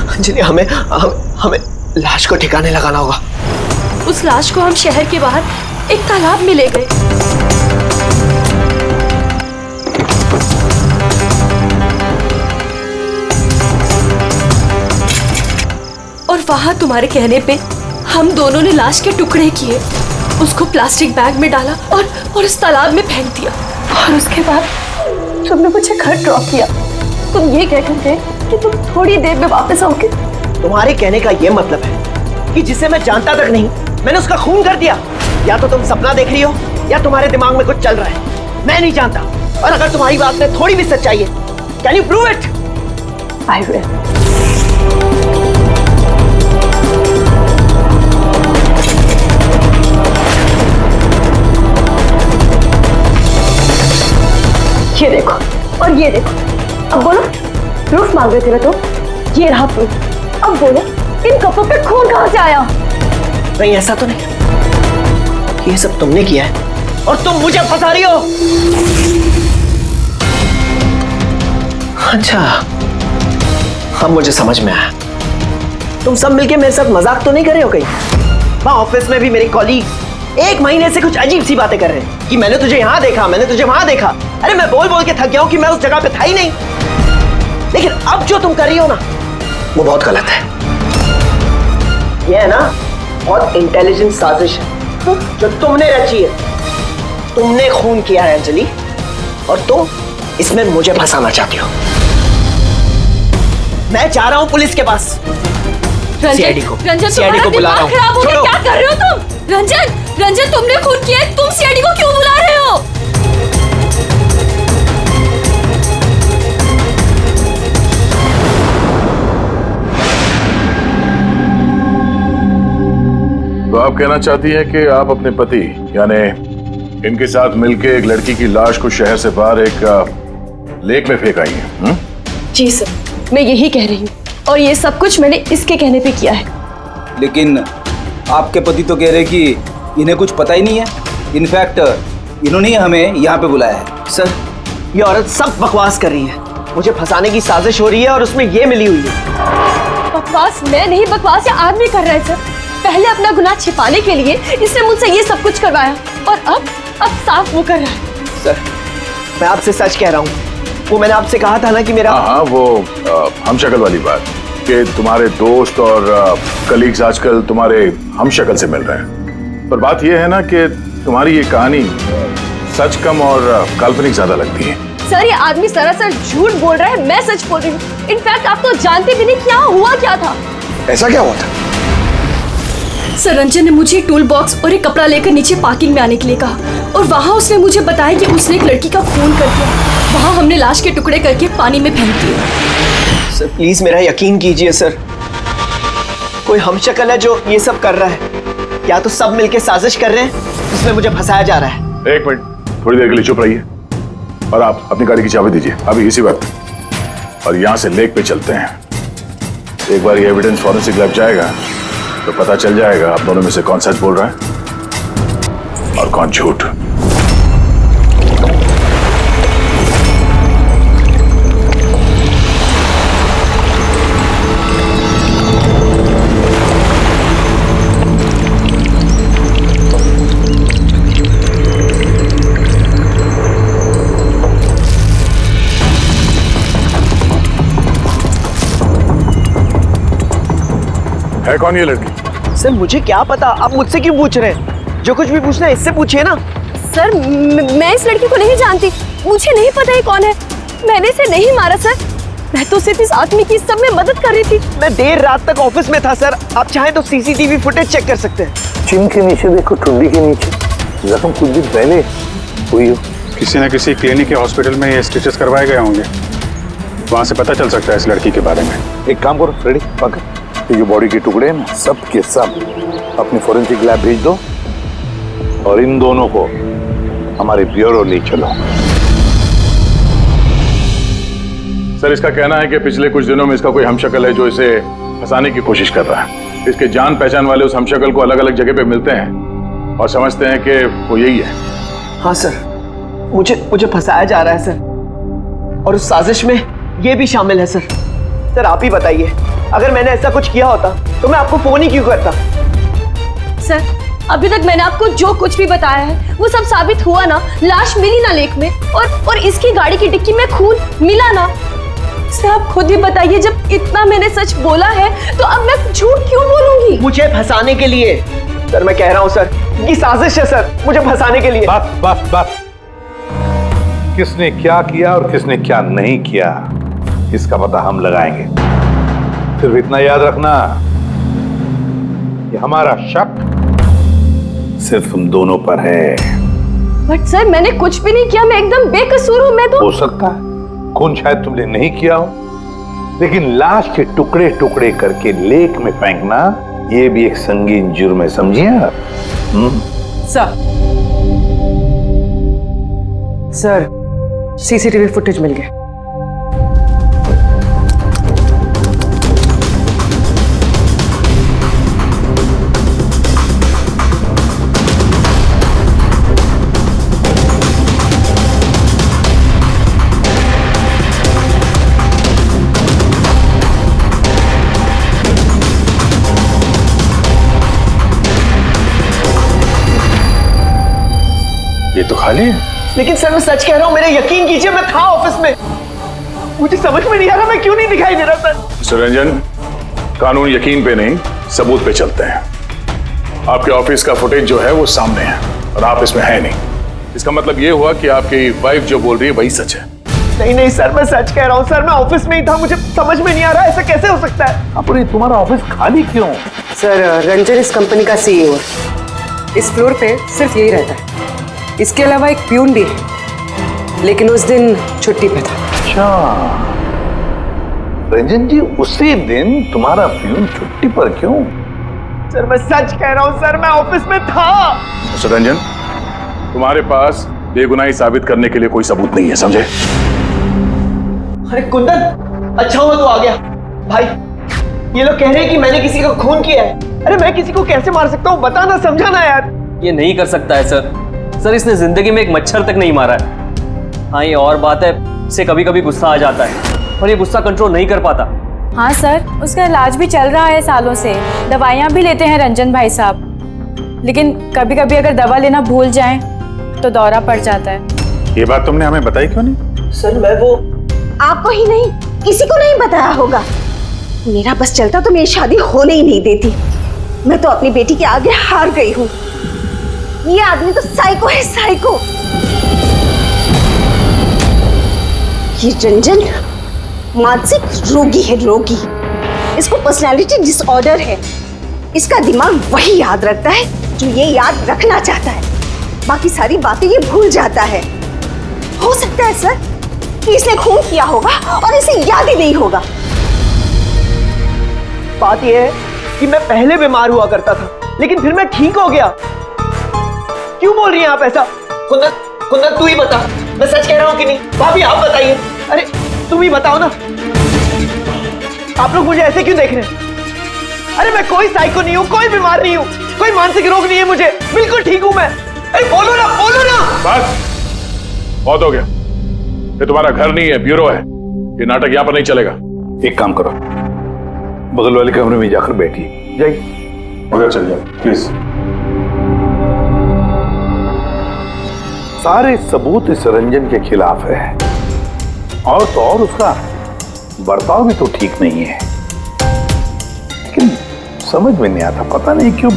अंजलि हमें लाश को ठिकाने लगाना होगा। उस लाश को हम शहर के बाहर एक तालाब में ले गए। और वहां तुम्हारे कहने पे हम दोनों ने लाश के टुकड़े किए, उसको प्लास्टिक बैग में डाला और इस तालाब में फेंक दिया। और उसके बाद तुमने मुझे घर ड्रॉप किया। तुम ये कहकर गए कि तुम थोड़ी देर में वापस आओगे। तुम्हारे कहने का ये मतलब है कि जिसे मैं जानता तक नहीं मैंने उसका खून कर दिया? या तो तुम सपना देख रही हो या तुम्हारे दिमाग में कुछ चल रहा है। मैं नहीं जानता। और अगर तुम्हारी बात में थोड़ी भी सच्चाई है, can you prove it? I will. ये देखो और ये देखो। अब बोलो, प्रूफ मांग रहे थे ना तुम, ये रहा प्रूफ। अब बोलो, इन कपड़ों पे खून कहां से आया? नहीं, ऐसा तो नहीं। ये सब तुमने किया है और तुम मुझे फंसा रही हो। अच्छा, अब मुझे समझ में आया। तुम सब मिलके मेरे साथ मजाक तो नहीं कर रहे हो कहीं? वहां ऑफिस में भी मेरे कॉलीग 1 महीने से कुछ अजीब सी बातें कर रहे हैं कि मैंने तुझे यहां देखा, मैंने तुझे वहां देखा। अरे मैं बोल बोल के थक गया हूं कि मैं उस जगह पे था ही नहीं। लेकिन अब जो तुम कर रही हो ना, वो बहुत गलत है। ये है ना बहुत इंटेलिजेंट साजिश है जो तुमने रची है। तुमने खून किया है अंजलि, और तुम इसमें मुझे फंसाना चाहती हो। मैं जा रहा हूं पुलिस के पास। सीआईडी को बुला रहा हूं। छोड़ो। क्या कर रहे हो तुम? रंजन तुमने खून किया है, तुम सीआईडी को क्यों बुला रहे हो? तो आप कहना चाहती हैं कि आप अपने पति यानी इनके साथ मिलके एक लड़की की लाश को शहर से बाहर एक लेक में फेंक आई हैं? जी सर, मैं यही कह रही हूँ, और ये सब कुछ मैंने इसके कहने पे किया है। लेकिन आपके पति तो कह रहे कि इन्हें कुछ पता ही नहीं है। इनफैक्ट इन्होंने हमें यहाँ पे बुलाया है। सर, ये औरत सब बकवास कर रही है। मुझे फंसाने की साजिश हो रही है और उसमें ये मिली हुई है। बकवास मैं नहीं, बकवास ये आदमी कर रहा है सर। पहले अपना गुनाह छिपाने के लिए इसने मुझसे ये सब कुछ करवाया, और अब साफ वो कर रहा है। सर, मैं आपसे सच कह रहा हूँ। वो मैंने आपसे कहा था ना कि मेरा हाँ, वो हम शक्ल वाली बात कि तुम्हारे दोस्त और कलीग्स आजकल तुम्हारे हम शक्ल से मिल रहे हैं। पर बात यह है ना कि तुम्हारी ये कहानी सच कम और काल्पनिक ज्यादा लगती है। सर, ये आदमी सरासर झूठ बोल रहा है, मैं सच बोल रही हूँ। इनफैक्ट आप तो जानते भी नहीं क्या हुआ क्या था। ऐसा क्या हुआ था? सर, रंजन ने मुझे टूल बॉक्स और एक कपड़ा लेकर नीचे पार्किंग में आने के लिए कहा, और वहाँ उसने मुझे बताया कि उसने एक लड़की का खून कर दिया। वहाँ हमने लाश के टुकड़े करके पानी में फेंक दिए। सर प्लीज मेरा यकीन कीजिए सर, कोई हमशक्ल है जो ये सब कर रहा है, या तो सब मिलके साजिश कर रहे हैं जिसमें मुझे फंसाया जा रहा है। 1 मिनट, थोड़ी देर के लिए चुप रहिए और आप अपनी गाड़ी की चाबी दीजिए अभी इसी वक्त, और यहाँ से लेक पे चलते हैं। एक बार ये एविडेंस फॉरेंसिक लैब जाएगा तो पता चल जाएगा आप दोनों में से कौन सच बोल रहा है और कौन झूठ। है कौन ये लड़की? सर मुझे क्या पता, आप मुझसे क्यों पूछ रहे हैं? जो कुछ भी पूछना है इससे पूछिए ना। सर, मैं इस लड़की को नहीं जानती, मुझे नहीं पता ये कौन है। मैंने इसे नहीं मारा सर, मैं तो सिर्फ इस आदमी की सब में मदद कर रही थी। मैं देर रात तक ऑफिस में था सर, आप चाहें तो सीसीटीवी फुटेज चेक कर सकते हैं। चिन के नीचे देखो, ठुड्डी के नीचे जख्म कुछ दिन पहले हुई हो। किसी न किसी क्लिनिक या हॉस्पिटल में ये स्टिचेस करवाए गए होंगे, वहां से पता चल सकता है इस लड़की के बारे में। एक काम करो फ्रेडी, पकड़ ये जो बॉडी के टुकड़े हैं ना, सब के सब अपनी फोरेंसिक लैब भेज दो और इन दोनों को हमारे ब्यूरो ले चलो। सर इसका कहना है कि पिछले कुछ दिनों में इसका कोई हमशक्ल है जो इसे फंसाने की कोशिश कर रहा है। इसके जान पहचान वाले उस हमशक्ल को अलग अलग जगह पे मिलते हैं और समझते हैं कि वो यही है। हाँ सर, मुझे फंसाया जा रहा है सर, और उस साजिश में ये भी शामिल है सर। सर आप ही बताइए, अगर मैंने ऐसा कुछ किया होता तो मैं आपको फोन ही क्यों करता? सर, अभी तक मैंने आपको जो कुछ भी बताया है वो सब साबित हुआ ना। लाश मिली ना लेक में, और इसकी गाड़ी की डिक्की में खून मिला ना। सर आप खुद ही बताइए, जब इतना मैंने सच बोला है तो अब मैं झूठ क्यों बोलूंगी? मुझे फंसाने के लिए। सर मैं कह रहा हूँ सर, ये साजिश है सर, मुझे फंसाने के लिए। बस किसने क्या किया और किसने क्या नहीं किया इसका पता हम लगाएंगे। सिर्फ इतना याद रखना, ये हमारा शक सिर्फ तुम दोनों पर है। बट सर मैंने कुछ भी नहीं किया, मैं एकदम बेकसूर हूँ। मैं तो हो सकता है खून शायद तुमने नहीं किया हो, लेकिन लाश के टुकड़े टुकड़े करके लेक में फेंकना ये भी एक संगीन जुर्म है, समझिए आप? सर सीसीटीवी फुटेज मिल गया। ये तो खाली है। लेकिन सर मैं सच कह रहा हूँ, मेरे यकीन कीजिए, मैं था ऑफिस में। मुझे समझ में नहीं आ रहा मैं क्यों नहीं दिखाई दे रहा सर। मिस्टर रंजन, कानून यकीन पे नहीं सबूत पे चलते हैं। आपके ऑफिस का फुटेज जो है वो सामने है और आप इसमें है नहीं। इसका मतलब ये हुआ कि आपकी वाइफ जो बोल रही है वही सच है। नहीं नहीं सर, मैं सच कह रहा हूँ सर, मैं ऑफिस में ही था, मुझे समझ में नहीं आ रहा ऐसा कैसे हो सकता है। अरे तुम्हारा ऑफिस खाली क्यों? सर रंजन इस कंपनी का सीईओ है। इस फ्लोर पे सिर्फ यही रहता है। इसके अलावा एक प्यून भी है, लेकिन उस दिन छुट्टी पे था। अच्छा रंजन जी, उसी दिन तुम्हारा प्यून छुट्टी पर क्यों? सर मैं सच कह रहा हूँ सर, मैं ऑफिस में था। मिस्टर रंजन, तुम्हारे पास बेगुनाही साबित करने के लिए कोई सबूत नहीं है, समझे? अरे कुंदन, अच्छा हुआ तो आ गया। भाई ये लोग कह रहे हैं कि मैंने किसी का खून किया है। अरे मैं किसी को कैसे मार सकता हूँ, बताना, समझाना यार। ये नहीं कर सकता है सर, इसने जिंदगी में एक मच्छर तक नहीं मारा है। हाँ ये और बात है, इसे कभी कभी गुस्सा आ जाता है और ये गुस्सा कंट्रोल नहीं कर पाता। हाँ सर, उसका इलाज भी चल रहा है सालों से, दवाइयाँ भी लेते हैं रंजन भाई साहब, लेकिन कभी कभी अगर दवा लेना भूल जाएं तो दौरा पड़ जाता है। ये बात तुमने हमें बताई क्यों नहीं? सर मैं वो आपको ही नहीं, किसी को नहीं बताया होगा। मेरा बस चलता तो मेरी शादी होने ही नहीं देती। मैं तो अपनी बेटी के आगे हार गई हूँ। ये आदमी तो साइको है, साइको। ये रंजन मानसिक रोगी है, रोगी। इसको पर्सनालिटी डिसऑर्डर है। इसका दिमाग वही याद रखता है जो ये याद रखना चाहता है, बाकी सारी बातें ये भूल जाता है। हो सकता है सर कि इसने खून किया होगा और इसे याद ही नहीं होगा। बात यह है कि मैं पहले बीमार हुआ करता था, लेकिन फिर मैं ठीक हो गया। क्यों बोल रही हैं आप ऐसा? कुंदन, कुंदन तू ही बता, मैं सच कह रहा हूँ कि नहीं? भाभी आप बताइए। अरे तुम ही बताओ ना, आप लोग मुझे ऐसे क्यों देख रहे हैं? अरे मैं कोई साइको नहीं हूँ, कोई बीमार नहीं हूँ, कोई मानसिक रोग नहीं है मुझे, बिल्कुल ठीक हूँ मैं। अरे बोलो ना, बोलो ना। बस बहुत हो गया। ये तुम्हारा घर नहीं है, ब्यूरो है। ये नाटक यहाँ पर नहीं चलेगा। एक काम करो, बगल वाले कमरे में जाकर बैठिए। जाइए, उधर चल जाओ प्लीज। सारे सबूत इस रंजन के खिलाफ है, और तो और उसका बर्ताव भी तो ठीक नहीं है। लेकिन समझ में नहीं आता, पता नहीं क्यों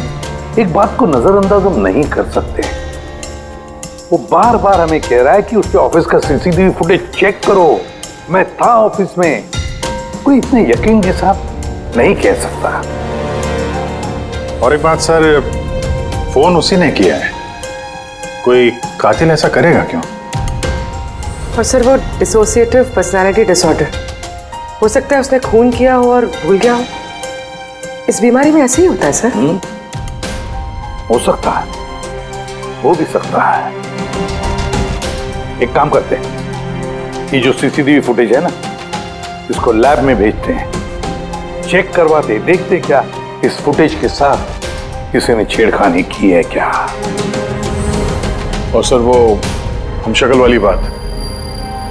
एक बात को नजरअंदाज हम नहीं कर सकते। वो बार बार हमें कह रहा है कि उसके ऑफिस का सीसीटीवी फुटेज चेक करो, मैं था ऑफिस में। कोई इतने यकीन के साथ नहीं कह सकता। और एक बात सर, फोन उसी ने किया है, कोई कातिल ऐसा करेगा क्यों? और सर वो डिसोसिएटिव पर्सनालिटी डिसऑर्डर, हो सकता है उसने खून किया हो और भूल गया हो। इस बीमारी में ऐसे ही होता है सर। हो सकता है, हो भी सकता है। एक काम करते हैं, ये जो सीसीटीवी फुटेज है ना, इसको लैब में भेजते हैं, चेक करवाते, देखते क्या इस फुटेज के साथ किसी ने छेड़खानी की है क्या। और सर वो हमशक्ल वाली बात,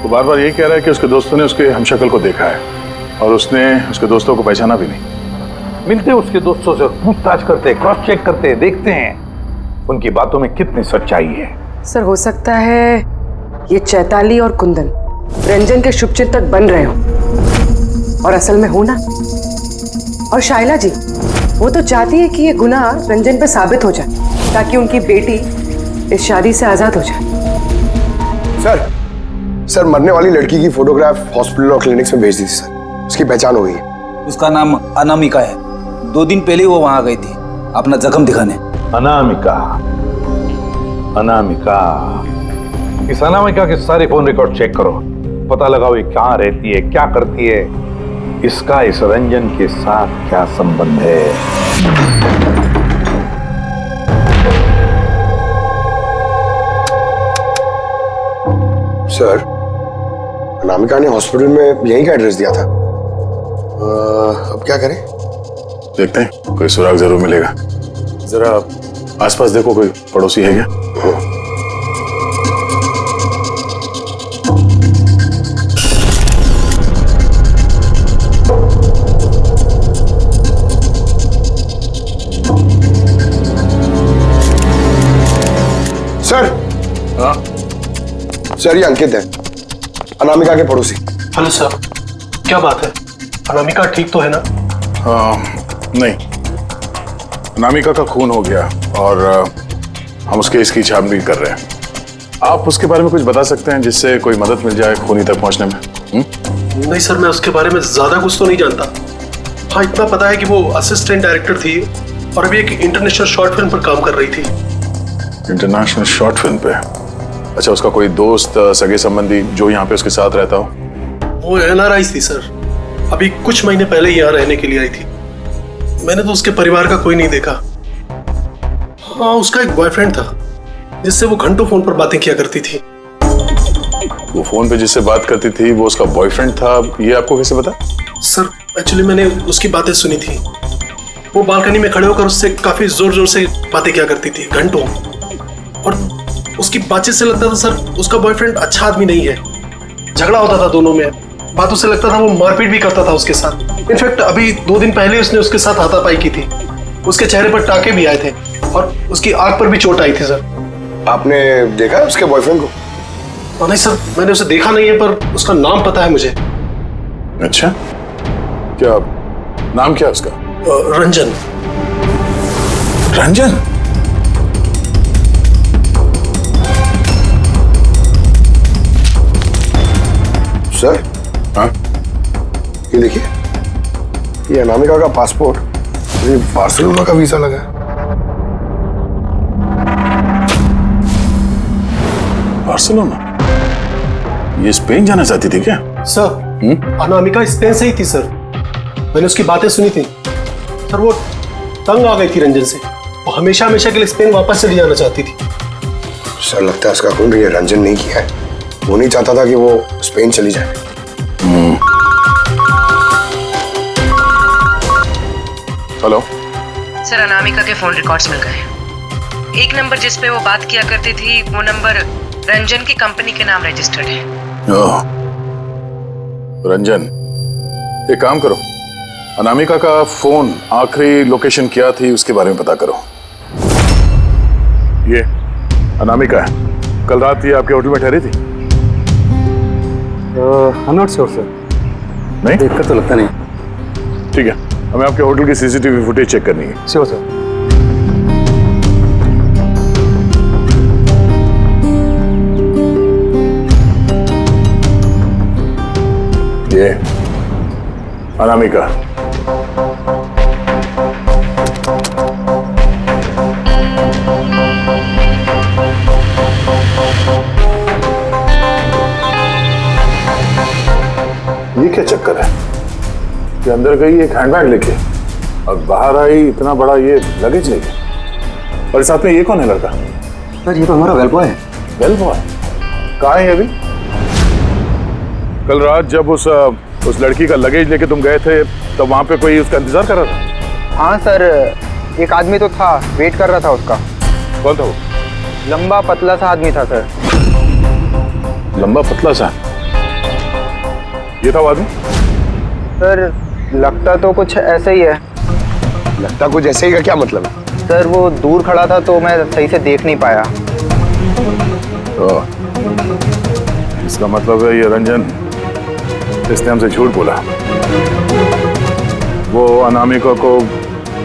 वो बार बार यही कह रहा है कि उसके दोस्तों ने उसके हमशक्ल को देखा है और उसने उसके दोस्तों को पहचाना भी नहीं। मिलते उसके दोस्तों से, पूछताछ करते, क्रॉस चेक करते, देखते हैं उनकी बातों में कितनी सच्चाई है। सर हो सकता है ये चैताली और कुंदन रंजन के शुभचिंतक बन रहे हो और असल में हो ना। और शाइला जी वो तो चाहती है कि ये गुनाह रंजन पे साबित हो जाए ताकि उनकी बेटी इस शादी से आजाद हो जाए। सर मरने वाली लड़की की फोटोग्राफ हॉस्पिटल और क्लिनिक्स में भेज दी थी सर, उसकी पहचान हो गई है। उसका नाम अनामिका है। 2 दिन पहले वो वहां गई थी अपना जख्म दिखाने। अनामिका, अनामिका, इस अनामिका के सारे फोन रिकॉर्ड चेक करो, पता लगाओ ये कहाँ रहती है, क्या करती है, इसका इस रंजन के साथ क्या संबंध है। सर अनामिका ने हॉस्पिटल में यहीं का एड्रेस दिया था। अब क्या करें? देखते हैं, कोई सुराग जरूर मिलेगा। जरा आसपास देखो, कोई पड़ोसी है क्या? सर। हाँ सर, ये अंकित है, अनामिका के पड़ोसी। हेलो सर, क्या बात है? अनामिका ठीक तो है ना? नहीं, अनामिका का खून हो गया और हम उसके इसकी छानबीन कर रहे हैं। आप उसके बारे में कुछ बता सकते हैं जिससे कोई मदद मिल जाए खूनी तक पहुंचने में? नहीं सर, मैं उसके बारे में ज्यादा कुछ तो नहीं जानता। हाँ, इतना पता है कि वो असिस्टेंट डायरेक्टर थी और अभी एक इंटरनेशनल शॉर्ट फिल्म पर काम कर रही थी। इंटरनेशनल शॉर्ट फिल्म पे? अच्छा, उसका कोई दोस्त, सगे संबंधी जो यहाँ पे उसके साथ रहता हो? वो NRI थी सर, अभी कुछ महीने पहले यहाँ रहने के लिए आई थी। मैंने तो उसके परिवार का कोई नहीं देखा। हाँ, उसका एक बॉयफ्रेंड था जिससे वो घंटों फोन पर बातें किया करती थी। वो फोन पे जिससे बात करती थी वो उसका बॉयफ्रेंड था, ये आपको कैसे पता? सर, एक्चुअली मैंने उसकी बातें सुनी थी। वो बालकनी में खड़े होकर उससे काफी जोर जोर से बातें किया करती थी घंटों, और उसकी बातचीत से लगता था सर उसका बॉयफ्रेंड अच्छा आदमी नहीं है। झगड़ा होता था दोनों में, बातों से लगता था वो मारपीट भी करता था उसके साथ। इनफैक्ट अभी 2 दिन पहले उसने उसके साथ हाथापाई की थी। उसके चेहरे पर टाके भी आए थे और उसकी आंख पर भी चोट आई थी सर। आपने देखा है उसके बॉयफ्रेंड को? नहीं सर, मैंने उसे देखा नहीं है, पर उसका नाम पता है मुझे। अच्छा, क्या नाम क्या उसका? रंजन। रंजन? सर। हाँ? ये देखिए, ये अनामिका का पासपोर्ट, ये बार्सिलोना का वीजा लगा है। बार्सिलोना? ये स्पेन जाना चाहती थी क्या? सर, अनामिका स्पेन से ही थी सर। मैंने उसकी बातें सुनी थी सर। वो तंग आ गई थी रंजन से। वो हमेशा हमेशा के लिए स्पेन वापस चली जाना चाहती थी। सर, लगता है उसका खून ये रंजन नहीं किया है। वो नहीं चाहता था कि वो स्पेन चली जाए। हेलो सर, अनामिका के फोन रिकॉर्ड्स मिल गए। एक नंबर जिस पे वो बात किया करती थी, वो नंबर रंजन की कंपनी के नाम रजिस्टर्ड है। ओह, रंजन, एक काम करो, अनामिका का फोन आखिरी लोकेशन क्या थी उसके बारे में पता करो। ये अनामिका है, कल रात ये आपके होटल में ठहरी थी? I am not sure sir, नहीं देखकर तो लगता नहीं। ठीक है, हमें आपके होटल की CCTV फुटेज चेक करनी है। Sure sir. ये अनामिका, ये क्या चक्कर है कि अंदर गई एक हैंडबैग लेके और बाहर आई इतना बड़ा ये लगेज लेके, और साथ में ये कौन है लड़का? सर, ये तो हमारा वेल बॉय है। वेल बॉय कहाँ है अभी? कल रात जब उस लड़की का लगेज लेके तुम गए थे तब वहां पे कोई उसका इंतजार कर रहा था? हाँ सर, एक आदमी तो था, वेट कर रहा था उसका। कौन था वो? लंबा पतला सा आदमी था सर। लंबा पतला सा? ये था वो आदमी? सर, लगता तो कुछ ऐसे ही है। लगता कुछ ऐसे ही का क्या मतलब है? सर, वो दूर खड़ा था तो मैं सही से देख नहीं पाया। तो इसका मतलब है ये रंजन, इसने हमसे झूठ बोला। वो अनामिका को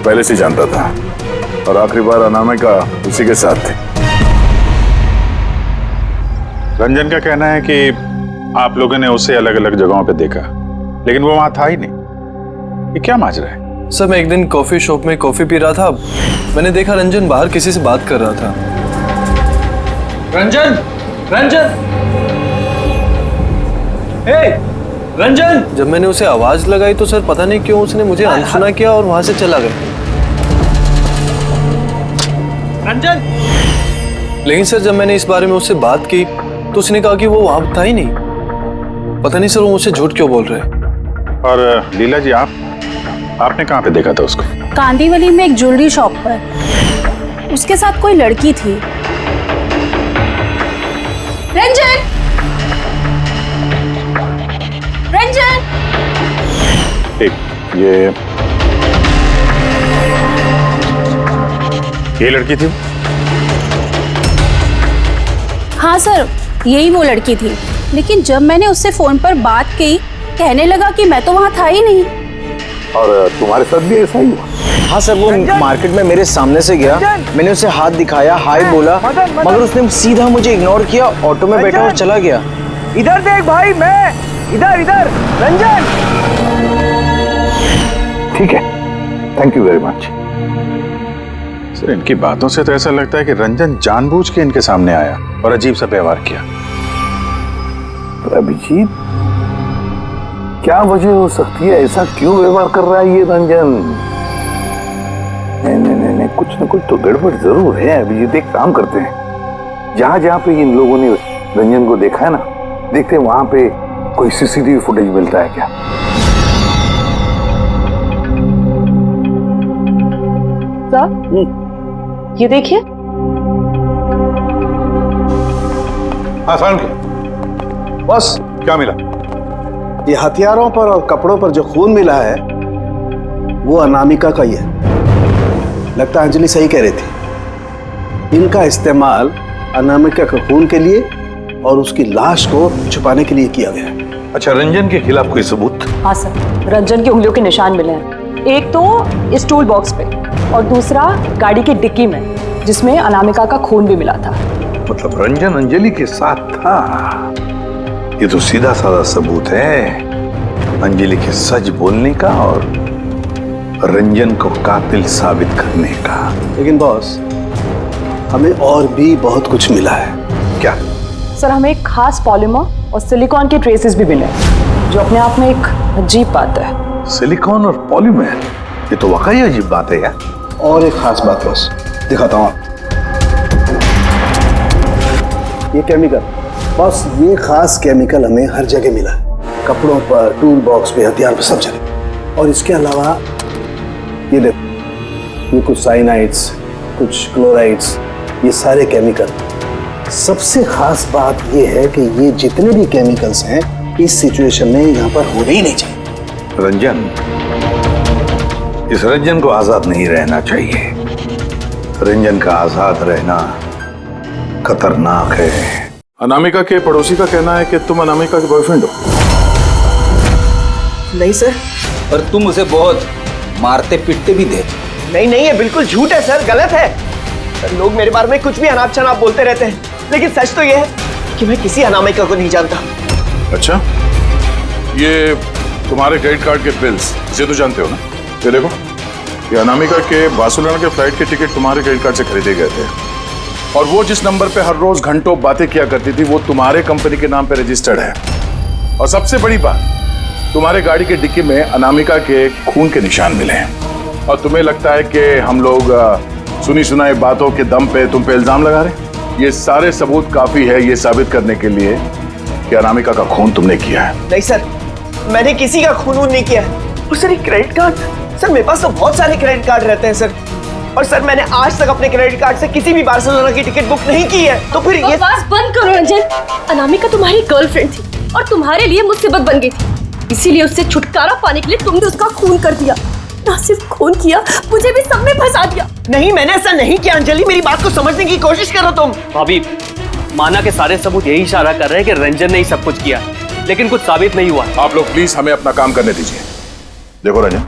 पहले से जानता था और आखिरी बार अनामिका उसी के साथ थी। रंजन का कहना है कि आप लोगों ने उसे अलग अलग जगहों पे देखा, लेकिन वो वहां था ही नहीं। ये क्या माजरा है? सर, मैं एक दिन कॉफी शॉप में कॉफी पी रहा था, मैंने देखा रंजन बाहर किसी से बात कर रहा था। रंजन, रंजन, हे, रंजन! जब मैंने उसे आवाज लगाई तो सर पता नहीं क्यों उसने मुझे अनसुना किया और वहां से चला गया। रंजन! लेकिन सर, जब मैंने इस बारे में उससे बात की तो उसने कहा कि वो वहां था ही नहीं। पता नहीं सर वो मुझसे झूठ क्यों बोल रहे हैं। और लीला जी आपने कहाँ पे देखा था उसको? कांदीवली में एक ज्वेलरी शॉप पर उसके साथ कोई लड़की थी। रंजन, रंजन, एक ये लड़की थी? हाँ सर, यही वो लड़की थी, लेकिन जब मैंने उससे फोन पर बात की कहने लगा कि मैं तो वहाँ था ही नहीं। और तुम्हारे साथ भी ऐसा ही हुआ? हाँ सर, वो मार्केट में मेरे सामने से गया, मैंने उसे हाथ दिखाया, हाय बोला, मगर उसने सीधा मुझे इग्नोर किया, ऑटो में बैठा और चला गया। इधर देख भाई, मैं इधर इधर। रंजन, ठीक है, thank you very much. Sir इनकी बातों से तो ऐसा लगता है कि रंजन जानबूझ के इनके सामने आया और अजीब सा व्यवहार किया। अभिजीत, क्या वजह हो सकती है? ऐसा क्यों व्यवहार कर रहा है ये रंजन? नहीं, कुछ ना कुछ तो गड़बड़ जरूर है। अभिजीत, एक काम करते हैं, जहां जहां पे इन लोगों ने रंजन को देखा है ना, देखते हैं वहां पे कोई सीसीटीवी फुटेज मिलता है क्या। सर, ये देखिए। हाँ साउंड बस क्या मिला? ये हथियारों पर और कपड़ों पर जो खून मिला है वो अनामिका का ही है। लगता है अंजलि सही कह रही थी, इनका इस्तेमाल अनामिका के खून के लिए और उसकी लाश को छुपाने के लिए किया गया है। अच्छा, रंजन के खिलाफ कोई सबूत? हाँ सर, रंजन की उंगलियों के निशान मिले हैं, एक तो इस टूल बॉक्स पे और दूसरा गाड़ी की डिक्की में, जिसमें अनामिका का खून भी मिला था। मतलब रंजन अंजलि के साथ था? ये तो सीधा साधा सबूत है अंजलि के सच बोलने का और रंजन को कातिल साबित करने का। लेकिन बॉस, हमें और भी बहुत कुछ मिला है। क्या? सर, हमें एक खास पॉलीमर और सिलिकॉन के ट्रेसेस भी मिले, जो अपने आप में एक अजीब बात है। सिलिकॉन और पॉलीमर, ये तो वाकई अजीब बात है यार। और एक खास बात बॉस, दिखाता हूँ। ये केमिकल बॉस, ये खास केमिकल हमें हर जगह मिला है, कपड़ों पर, टूल बॉक्स पे, हथियार पर, सब जगह। और इसके अलावा ये देखो, ये कुछ साइनाइड्स, कुछ क्लोराइड्स, ये सारे केमिकल। सबसे खास बात ये है कि ये जितने भी केमिकल्स हैं इस सिचुएशन में यहाँ पर होने ही नहीं चाहिए। रंजन, इस रंजन को आजाद नहीं रहना चाहिए। रंजन का आजाद रहना खतरनाक है। अनामिका के पड़ोसी का कहना है कि तुम अनामिका के बॉयफ्रेंड हो। नहीं सर। और तुम उसे बहुत मारते पीटते भी थे। नहीं, ये बिल्कुल झूठ है सर, गलत है सर। लोग मेरे बारे में कुछ भी अनाप शनाप बोलते रहते हैं, लेकिन सच तो ये है कि मैं किसी अनामिका को नहीं जानता। अच्छा, ये तुम्हारे क्रेडिट कार्ड के बिल्स, इसे तो जानते हो ना? ये देखो, ये अनामिका के बार्सिलोना के फ्लाइट के टिकट तुम्हारे क्रेडिट कार्ड से खरीदे गए थे, और वो जिस नंबर पे हर रोज घंटों बातें किया करती थी वो तुम्हारे कंपनी के नाम पे रजिस्टर्ड है। और सबसे बड़ी बात, तुम्हारे गाड़ी के डिक्की में अनामिका के खून के निशान मिले हैं। और तुम्हें लगता है कि हम लोग सुनी सुनाई बातों के दम पे तुम पे इल्जाम लगा रहे? ये सारे सबूत काफी है ये साबित करने के लिए कि अनामिका का खून तुमने किया है। नहीं सर, मैंने किसी का खून नहीं किया है। और सर, क्रेडिट कार्ड, सर मेरे पास तो बहुत सारे क्रेडिट कार्ड रहते हैं सर, और सर मैंने आज तक अपने क्रेडिट कार्ड से किसी भी बार्सिलोना की टिकट बुक नहीं की है। तो फिर ये बकवास बंद करो रंजन। अनामिका तुम्हारी गर्लफ्रेंड थी और तुम्हारे लिए मुसीबत बन गई थी, इसीलिए उससे छुटकारा पाने के लिए तुमने उसका खून कर दिया। ना सिर्फ खून किया, मुझे भी सब में फंसा दिया। नहीं, मैंने ऐसा नहीं किया। अंजलि, मेरी बात को समझने की कोशिश करो तुम। भाभी, माना के सारे सबूत यही इशारा कर रहे हैं कि रंजन ने ही सब कुछ किया, लेकिन कुछ साबित नहीं हुआ। आप लोग प्लीज हमें अपना काम करने दीजिए। देखो रंजन,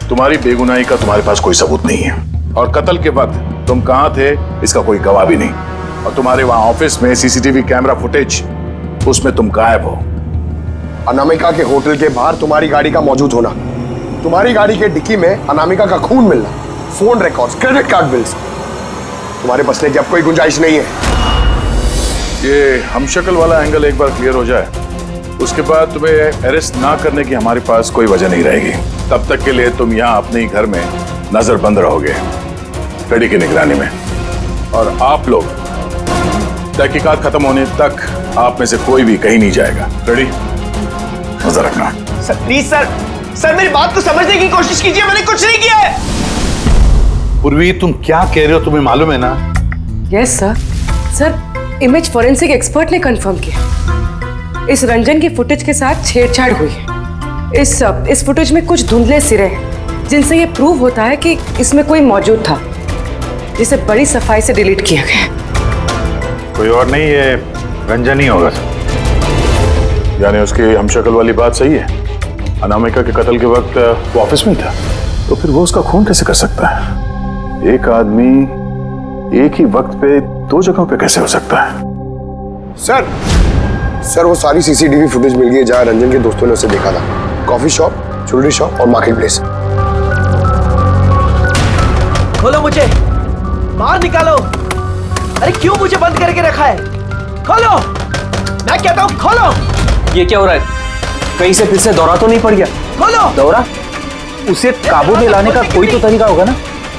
तुम्हारी बेगुनाही का तुम्हारे पास कोई सबूत नहीं है, और कत्ल के वक्त तुम कहां थे इसका कोई गवाह भी नहीं, और तुम्हारे वहां ऑफिस में सीसीटीवी कैमरा फुटेज, उसमें तुम गायब हो। अनामिका के होटल के बाहर तुम्हारी गाड़ी का मौजूद होना, तुम्हारी गाड़ी के डिक्की में अनामिका का खून मिलना, phone records, credit card bills, तुम्हारे बचने की अब कोई गुंजाइश नहीं है। ये हमशक्ल वाला एंगल एक बार क्लियर हो जाए, उसके बाद तुम्हें अरेस्ट ना करने की हमारे पास कोई वजह नहीं रहेगी। तब तक के लिए तुम यहाँ अपने ही घर में नजरबंद रहोगे, कड़ी की निगरानी में। और आप लोग तहकीकात खत्म होने तक आप में से कोई भी कहीं नहीं जाएगा। रेडी? नजर रखना। सर प्लीज सर मेरी बात को समझने की कोशिश कीजिए, मैंने कुछ नहीं किया है। पूर्वी तुम क्या कह रहे हो, तुम्हें मालूम है ना? Yes sir. Sir image forensic expert ने कंफर्म किया इस रंजन की फुटेज के साथ छेड़छाड़ हुई है। इस फुटेज में कुछ धुंधले सिरे हैं जिनसे ये प्रूव होता है कि इसमें कोई मौजूद था, जिसे बड़ी सफाई से डिलीट किया गया। कोई और नहीं, ये रंजन ही होगा सर। यानी उसकी हमशक्ल वाली बात सही है? अनामिका के कत्ल के वक्त वो ऑफिस में था, तो फिर वो उसका खून कैसे कर सकता है? एक आदमी एक ही वक्त पे दो जगहों पे कैसे हो सकता है? सर वो सारी सीसीटीवी फुटेज मिल गई है जहां रंजन के दोस्तों ने उसे देखा था। कॉफी शॉप, ज्वेलरी शॉप और मार्केट प्लेस। खोलो मुझे, बाहर निकालो। अरे क्यों मुझे बंद करके रखा है? खोलो, मैं कहता हूँ खोलो। ये क्या हो रहा है? कहीं से फिर से दौरा तो नहीं पड़ गया? खोलो। दौरा? उसे काबू में लाने का कोई तो तरीका होगा ना?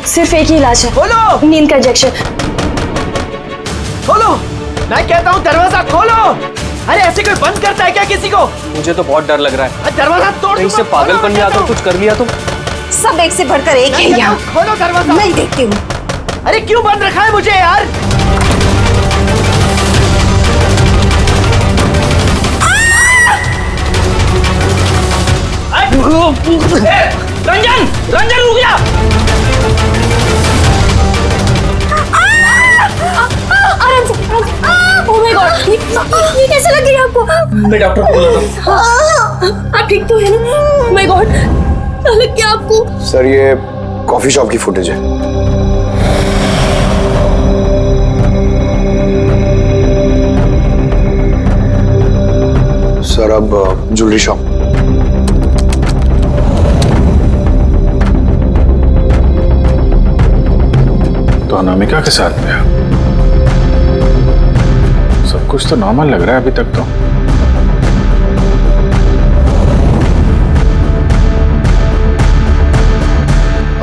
सिर्फ एक ही इलाज है। खोलो। नींद का इंजेक्शन। खोलो, मैं कहता हूँ दरवाजा खोलो। अरे ऐसे कोई बंद करता है क्या किसी को? मुझे तो बहुत डर लग रहा है। दरवाजा तोड़। कहीं से पागलपन में आकर कुछ कर लिया तो? सब एक से बढ़कर एक है यहाँ। खोलो दरवाजा। मैं देखती हूँ। अरे क्यों बंद रखा है मुझे यार? रंजन, रंजन रुक जा। आराम से। ओह माय गॉड, ये कैसे लग गई आपको? मैं डॉक्टर को बुलाता हूँ। आप ठीक तो है ना? ओह माय गॉड, क्या लग गया आपको? सर ये कॉफी शॉप की फुटेज है। सर अब ज्वेलरी शॉप। तो अनामिका के साथ में सब कुछ तो नॉर्मल लग रहा है अभी तक तो।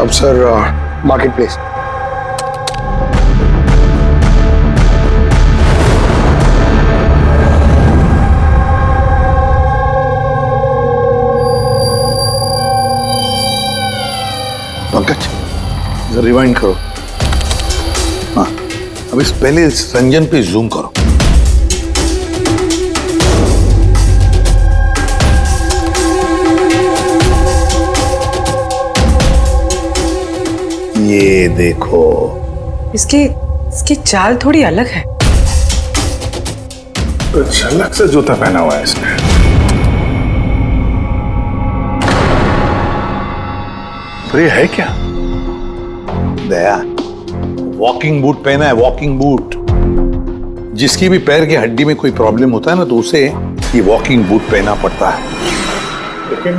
अब सर मार्केट प्लेस। पंकज जरा रिवाइंड करो। हाँ, अब इस पहले इस रंजन पे जूम करो। ये देखो, इसकी चाल थोड़ी अलग है। तो झलक से जूता पहना हुआ है इसने। तो ये है क्या? दया, वॉकिंग बूट पहना है, वॉकिंग बूट। जिसकी भी पैर की हड्डी में कोई प्रॉब्लम होता है ना, तो उसे ये वॉकिंग बूट पहना पड़ता है। लेकिन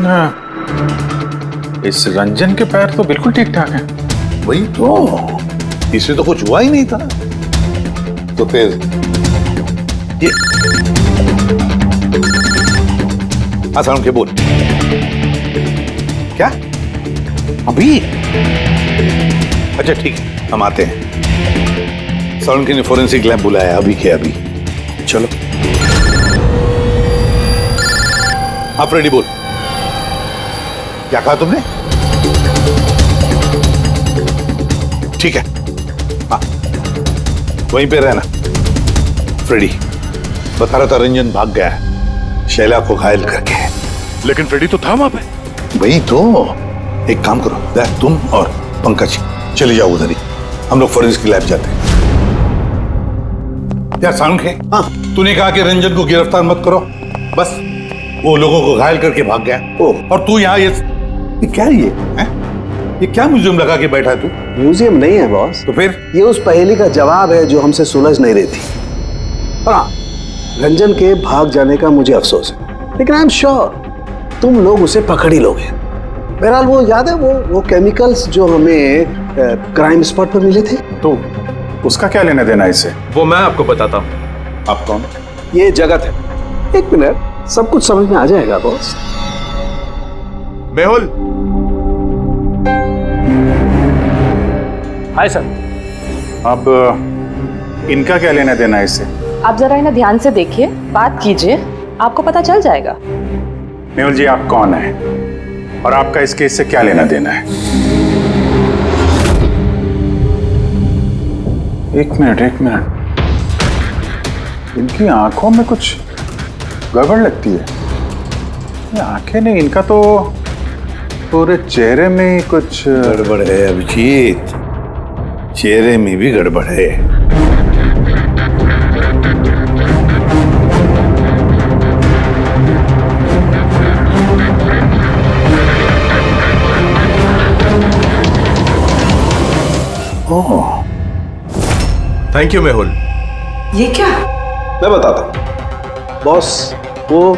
इस रंजन के पैर तो बिल्कुल ठीक ठाक हैं। वही तो, इससे तो कुछ हुआ ही नहीं था। तो फिर ये आसान के बोल क्या अभी? अच्छा ठीक है, हम आते हैं। साउंड के ने फोरेंसिक लैब बुलाया अभी के अभी। चलो आप रेडी? बोल, क्या कहा तुमने? ठीक है, हाँ वहीं पे रहना। फ्रेडी बता रहा था रंजन भाग गया है शैला को घायल करके। लेकिन फ्रेडी तो था वहां पे। वही तो, एक काम करो, तुम और पंकज चले जाओ उधर ही, हम लोग फोरेंसिक लैब जाते हैं। यार साउंड है, हाँ तूने कहा कि रंजन को गिरफ्तार मत करो, बस वो लोगों को घायल करके भाग गया। और तू यहाँ ये क्या है? ये क्या म्यूजियम लगा के बैठा है तू? म्यूजियम नहीं है बॉस। तो फिर? ये उस पहेली का जवाब है जो हमसे सुलझ नहीं रही थी। हाँ, रंजन के भाग जाने का मुझे अफसोस है, लेकिन आई एम श्योर तुम लोग उसे पकड़ ही लोगे। बहरहाल वो याद है वो केमिकल्स जो हमें क्राइम स्पॉट पर मिले थे? तो उसका क्या लेना देना इससे? वो मैं आपको बताता हूँ। आप कौन? ये जगत है। एक मिनट, सब कुछ समझ में आ जाएगा बॉस। मेहुल। Hi sir. अब इनका क्या लेना देना है इससे? आप जरा इन्हें ध्यान से देखिए, बात कीजिए, आपको पता चल जाएगा। मेहुल जी, आप कौन है और आपका इस केस से क्या लेना देना है? एक मिनट, इनकी आंखों में कुछ गड़बड़ लगती है। ये आंखें नहीं, इनका तो पूरे चेहरे में कुछ गड़बड़ है अभिजीत, चेहरे में भी गड़बड़ है। Thank you Mehul. ये क्या? मैं बताता हूँ बॉस, वो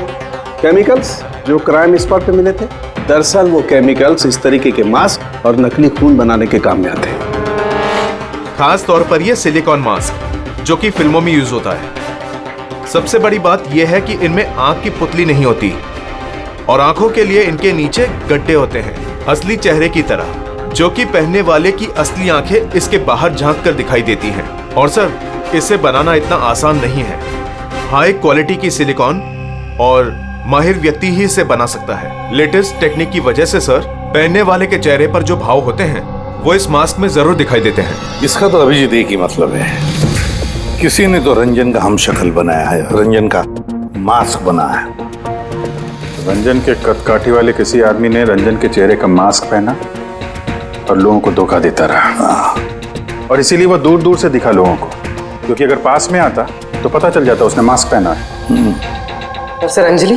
केमिकल्स जो क्राइम स्पॉट पे मिले थे, दरअसल वो केमिकल्स इस तरीके के मास्क और नकली खून बनाने के काम में आते हैं। खास तौर पर ये सिलिकॉन मास्क जो कि फिल्मों में यूज होता है। सबसे बड़ी बात यह है कि इनमें आंख की पुतली नहीं होती और आंखों के लिए इनके नीचे गड्ढे होते हैं, असली चेहरे की तरह, जो कि पहनने वाले की असली आंखें इसके बाहर झांक कर दिखाई देती हैं। और सर, इसे बनाना इतना आसान नहीं है। हाई क्वालिटी की सिलिकॉन और माहिर व्यक्ति ही इसे बना सकता है। लेटेस्ट टेक्निक की वजह से सर, पहनने वाले के चेहरे पर जो भाव होते हैं वो इस मास्क में जरूर दिखाई देते हैं। इसका तो अभिजीत एक ही मतलब है, किसी ने तो रंजन का हम शक्ल बनाया है, रंजन का मास्क बनाया है। रंजन के कदकाठी वाले किसी आदमी ने रंजन के चेहरे का मास्क पहना और लोगों को धोखा देता रहा, और इसीलिए वो दूर दूर से दिखा लोगों को, क्योंकि अगर पास में आता तो पता चल जाता उसने मास्क पहना है। और सर अंजलि,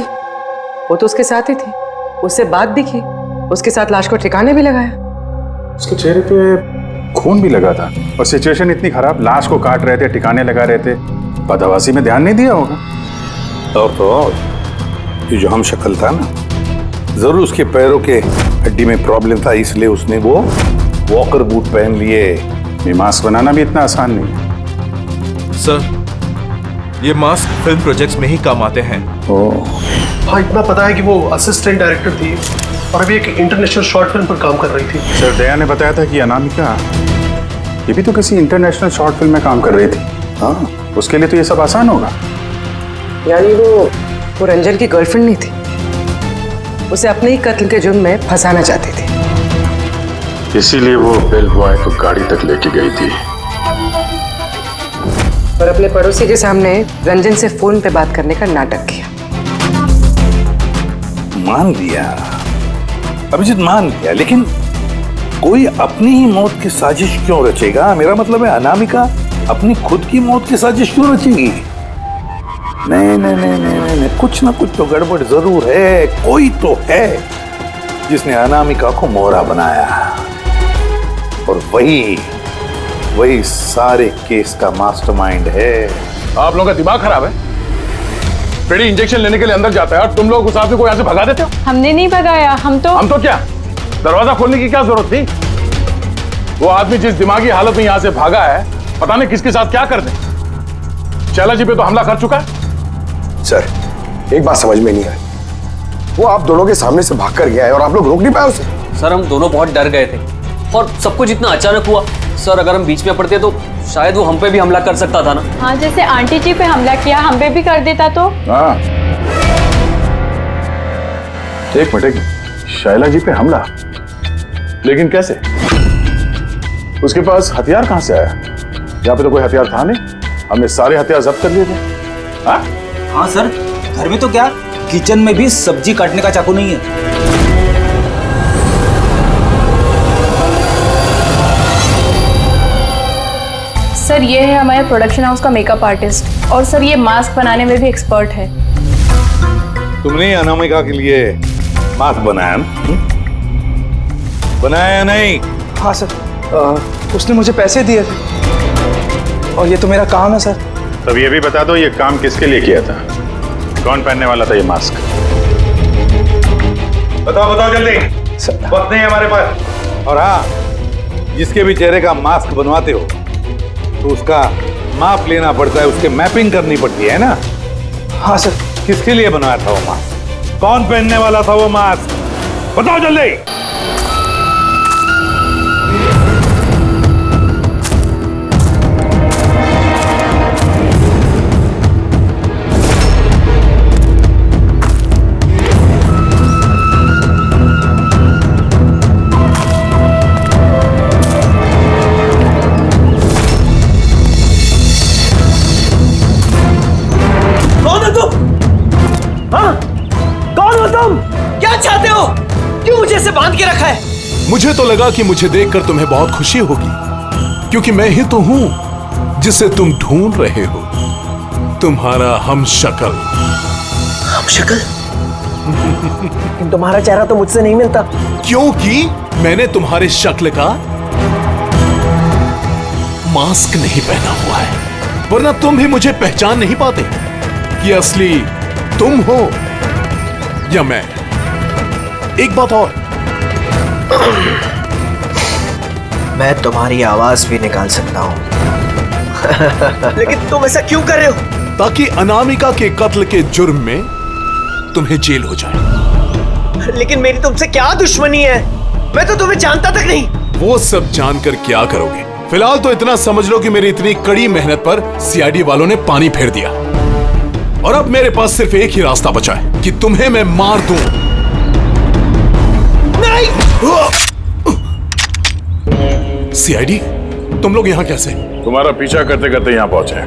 वो तो उसके साथ ही थी, उससे बात भी की, उसके साथ लाश को ठिकाने भी लगाया। उसके चेहरे पे खून भी लगा था और सिचुएशन इतनी खराब, लाश को काट रहे थे, ठिकाने लगा रहे थे, बदहवासी में ध्यान नहीं दिया होगा। और तो और ये जो हम शक्ल था ना, जरूर उसके पैरों के हड्डी में प्रॉब्लम था, इसलिए उसने वो वॉकर बूट पहन लिए। ये मास्क बनाना भी इतना आसान नहीं है। सर, ये मास्क फिल्म प्रोजेक्ट्स में ही काम आते हैं। हाँ, इतना पता है कि वो असिस्टेंट डायरेक्टर थी और अभी एक इंटरनेशनल शॉर्ट फिल्म पर काम कर रही थी। सर, दया ने बताया था कि अनामिका ये भी तो किसी इंटरनेशनल शॉर्ट फिल्म में काम कर रही थी। हाँ, उसके लिए तो ये सब आसान होगा। यानी वो रंजन की गर्लफ्रेंड नहीं थी, उसे अपने ही कत्ल के जुर्म में फंसाना चाहती थी, इसीलिए वो बेल बॉय को गाड़ी तक लेके गई थी और अपने पड़ोसी के सामने रंजन से फोन पे बात करने का नाटक किया। मान लिया अभिजीत, मान लिया, लेकिन कोई अपनी ही मौत की साजिश क्यों रचेगा? मेरा मतलब है, अनामिका अपनी खुद की मौत की साजिश क्यों रचेगी? नहीं नहीं नहीं नहीं नहीं, कुछ ना कुछ तो गड़बड़ जरूर है। कोई तो है जिसने अनामिका को मोहरा बनाया, और वही सारे केस का मास्टरमाइंड है। आप लोगों का दिमाग खराब है। पेडी इंजेक्शन लेने के लिए अंदर जाता है और तुम लोग उस आदमी को यहाँ से भगा देते हो। हमने नहीं भगाया, हम तो क्या दरवाजा खोलने की क्या जरूरत थी? वो आदमी जिस दिमागी हालत में यहाँ से भागा है, पता नहीं किसके साथ क्या कर दे। शैला जी पे तो हमला कर चुका है। सर, एक बात समझ में नहीं आई, वो आप दोनों के सामने से भाग कर गया है और आप लोग रोक नहीं पाए उसे। सर, हम दोनों बहुत डर गए थे और सब कुछ इतना अचानक हुआ। सर, अगर हम बीच में पड़ते तो शायद वो हम पे भी हमला कर सकता था ना। हाँ, जैसे आंटी जी पे हमला किया, हम पे भी कर देता तो। हाँ, एक मिनट, शैला जी पे हमला, लेकिन कैसे? उसके पास हथियार कहां से आया? यहाँ पे तो कोई हथियार था नहीं, हमने सारे हथियार जब्त कर लिए थे। हाँ? हाँ सर, घर में तो क्या, किचन में भी सब्जी काटने का चाकू नहीं है। सर, ये है हमारे प्रोडक्शन हाउस का मेकअप आर्टिस्ट, और सर ये मास्क बनाने में भी एक्सपर्ट है। तुमने अनामिका के लिए मास्क बनाया ना? बनाया नहीं? हाँ सर, उसने मुझे पैसे दिए थे और ये तो मेरा काम है सर। तब ये भी बता दो, ये काम किसके लिए किया था? कौन पहनने वाला था ये मास्क? बताओ बताओ जल्दी, वक्त नहीं है हमारे पास। और हाँ, जिसके भी चेहरे का मास्क बनवाते हो तो उसका माप लेना पड़ता है, उसके मैपिंग करनी पड़ती है ना? हाँ सर। किसके लिए बनाया था वो मास्क? कौन पहनने वाला था वो मास्क? बताओ जल्दी। से बांध के रखा है। मुझे तो लगा कि मुझे देखकर तुम्हें बहुत खुशी होगी, क्योंकि मैं ही तो हूं जिसे तुम ढूंढ रहे हो, तुम्हारा हमशक्ल। हमशक्ल? तुम्हारा चेहरा तो मुझसे नहीं मिलता। क्योंकि मैंने तुम्हारे शक्ल का मास्क नहीं पहना हुआ है, वरना तुम भी मुझे पहचान नहीं पाते कि असली तुम हो या मैं। एक बात और, मैं तुम्हारी आवाज भी निकाल सकता हूं। लेकिन तुम ऐसा क्यों कर रहे हो? ताकि अनामिका के कत्ल के जुर्म में तुम्हें जेल हो जाए। लेकिन मेरी तुमसे क्या दुश्मनी है? मैं तो तुम्हें जानता तक नहीं। वो सब जानकर क्या करोगे? फिलहाल तो इतना समझ लो कि मेरी इतनी कड़ी मेहनत पर सीआईडी वालों ने पानी फेर दिया, और अब मेरे पास सिर्फ एक ही रास्ता बचा है कि तुम्हें मैं मार दूं। नहीं! सीआईडी, तुम लोग यहाँ कैसे? तुम्हारा पीछा करते करते यहाँ पहुंचे।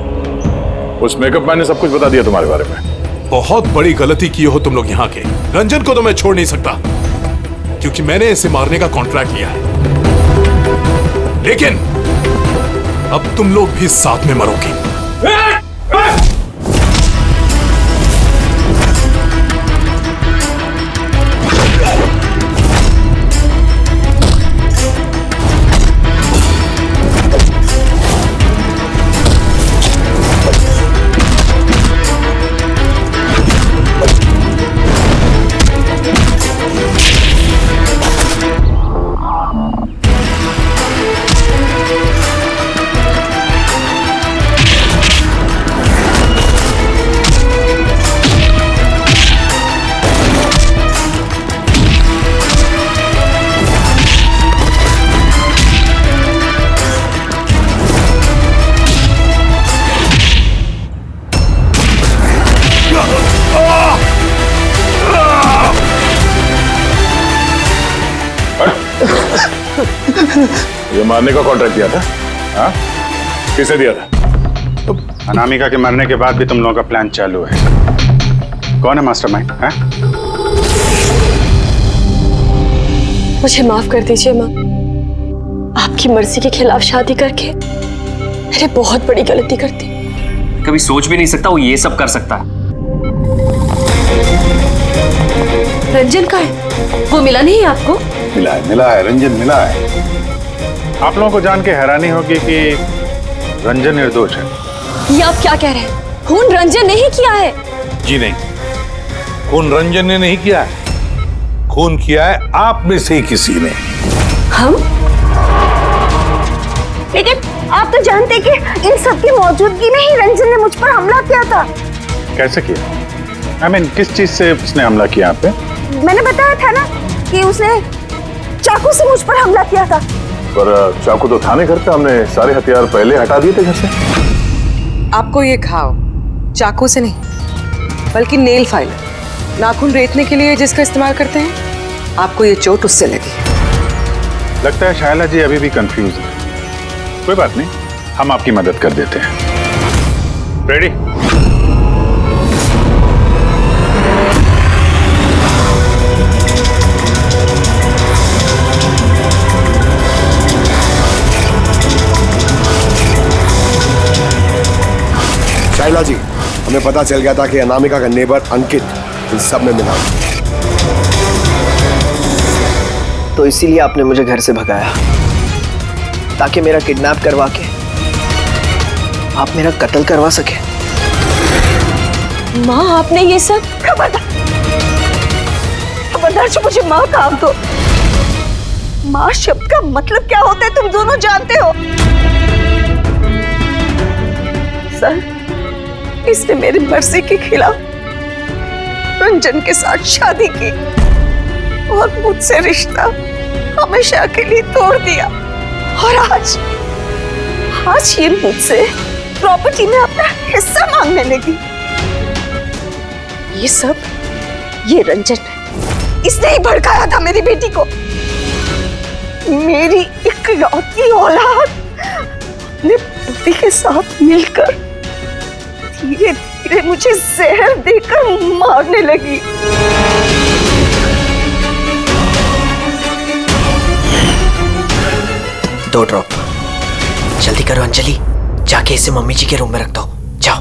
उस मेकअप मैन ने सब कुछ बता दिया तुम्हारे बारे में। बहुत बड़ी गलती की हो तुम लोग यहाँ के। रंजन को तो मैं छोड़ नहीं सकता, क्योंकि मैंने इसे मारने का कॉन्ट्रैक्ट लिया है। लेकिन अब तुम लोग भी साथ में मरोगे। ये मारने का कॉन्ट्रैक्ट दिया था? हाँ? किसे दिया था? अनामिका के मरने के बाद भी तुम लोगों का प्लान चालू है। कौन है मास्टरमाइंड? मुझे माफ कर दीजिए माँ। आपकी मर्जी के खिलाफ शादी करके मैंने बहुत बड़ी गलती कर दी। कभी सोच भी नहीं सकता वो ये सब कर सकता है। रंजन का है? वो मिला नहीं आपको? मिला है, रंजन मिला है। आप लोगों को जान के हैरानी होगी कि रंजन निर्दोष है। ये आप क्या कह रहे हैं? खून रंजन ने ही किया है। जी नहीं, खून रंजन ने नहीं किया है, खून किया है आप में से ही किसी ने। हम? लेकिन आप तो जानते कि इन सब की मौजूदगी में ही रंजन ने मुझ पर हमला किया था। कैसे किया? I mean, किस चीज से उसने हमला किया आप पे? मैंने बताया था ना कि उसने चाकू से मुझ पर हमला किया था। पर चाकू तो था नहीं घर पे, हमने सारे हथियार पहले हटा दिए थे घर से। आपको ये घाव चाकू से नहीं, बल्कि नेल फाइलर, नाखून रेतने के लिए जिसका इस्तेमाल करते हैं, आपको ये चोट उससे लगी। लगता है शायला जी अभी भी कंफ्यूज है। कोई बात नहीं, हम आपकी मदद कर देते हैं। रेडी? शाइला जी, हमें पता चल गया था कि अनामिका का नेबर अंकित इन सब में मिला। तो इसीलिए आपने मुझे घर से भगाया, ताकि मेरा किडनैप करवा के आप मेरा कत्ल करवा सके। माँ, आपने ये सब खबरदार से मुझे माँ कहा दो। माँ शब्द का मतलब क्या होता है तुम दोनों जानते हो। सर, इसने मेरी मर्जी के खिलाफ रंजन के साथ शादी की और मुझसे रिश्ता हमेशा के लिए तोड़ दिया, और आज ये मुझसे प्रॉपर्टी में अपना हिस्सा मांगने लगी। ये रंजन है, इसने ही भड़काया था मेरी बेटी को। मेरी इकलौती औलाद अपने पति के साथ मिलकर धीरे धीरे मुझे जहर देकर मारने लगी। 2 ड्रॉप। जल्दी करो अंजलि, जाके इसे मम्मी जी के रूम में रख दो। जाओ।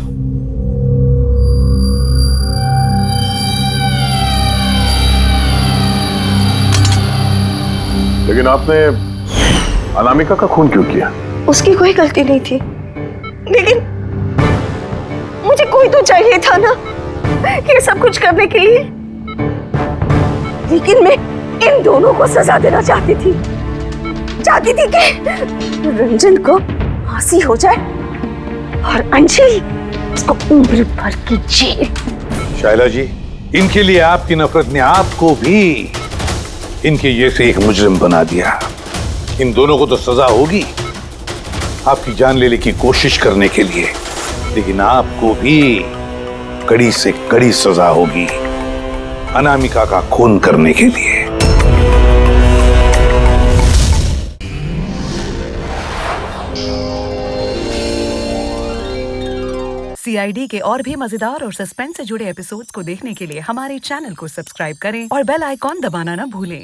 लेकिन आपने अनामिका का खून क्यों किया? उसकी कोई गलती नहीं थी, लेकिन मुझे कोई तो चाहिए था ना ये सब कुछ करने के लिए। लेकिन मैं इन दोनों को सजा देना चाहती थी कि रंजन को फांसी हो जाए और अंजलि उसको उम्र भर की जेल। शायला जी, इनके लिए आपकी नफरत ने आपको भी इनके जैसे एक मुजरिम बना दिया। इन दोनों को तो सजा होगी आपकी जान लेने की कोशिश करने के लिए, लेकिन आपको भी कड़ी से कड़ी सजा होगी अनामिका का खून करने के लिए। CID के और भी मजेदार और सस्पेंस से जुड़े एपिसोड्स को देखने के लिए हमारे चैनल को सब्सक्राइब करें और बेल आइकॉन दबाना ना भूलें।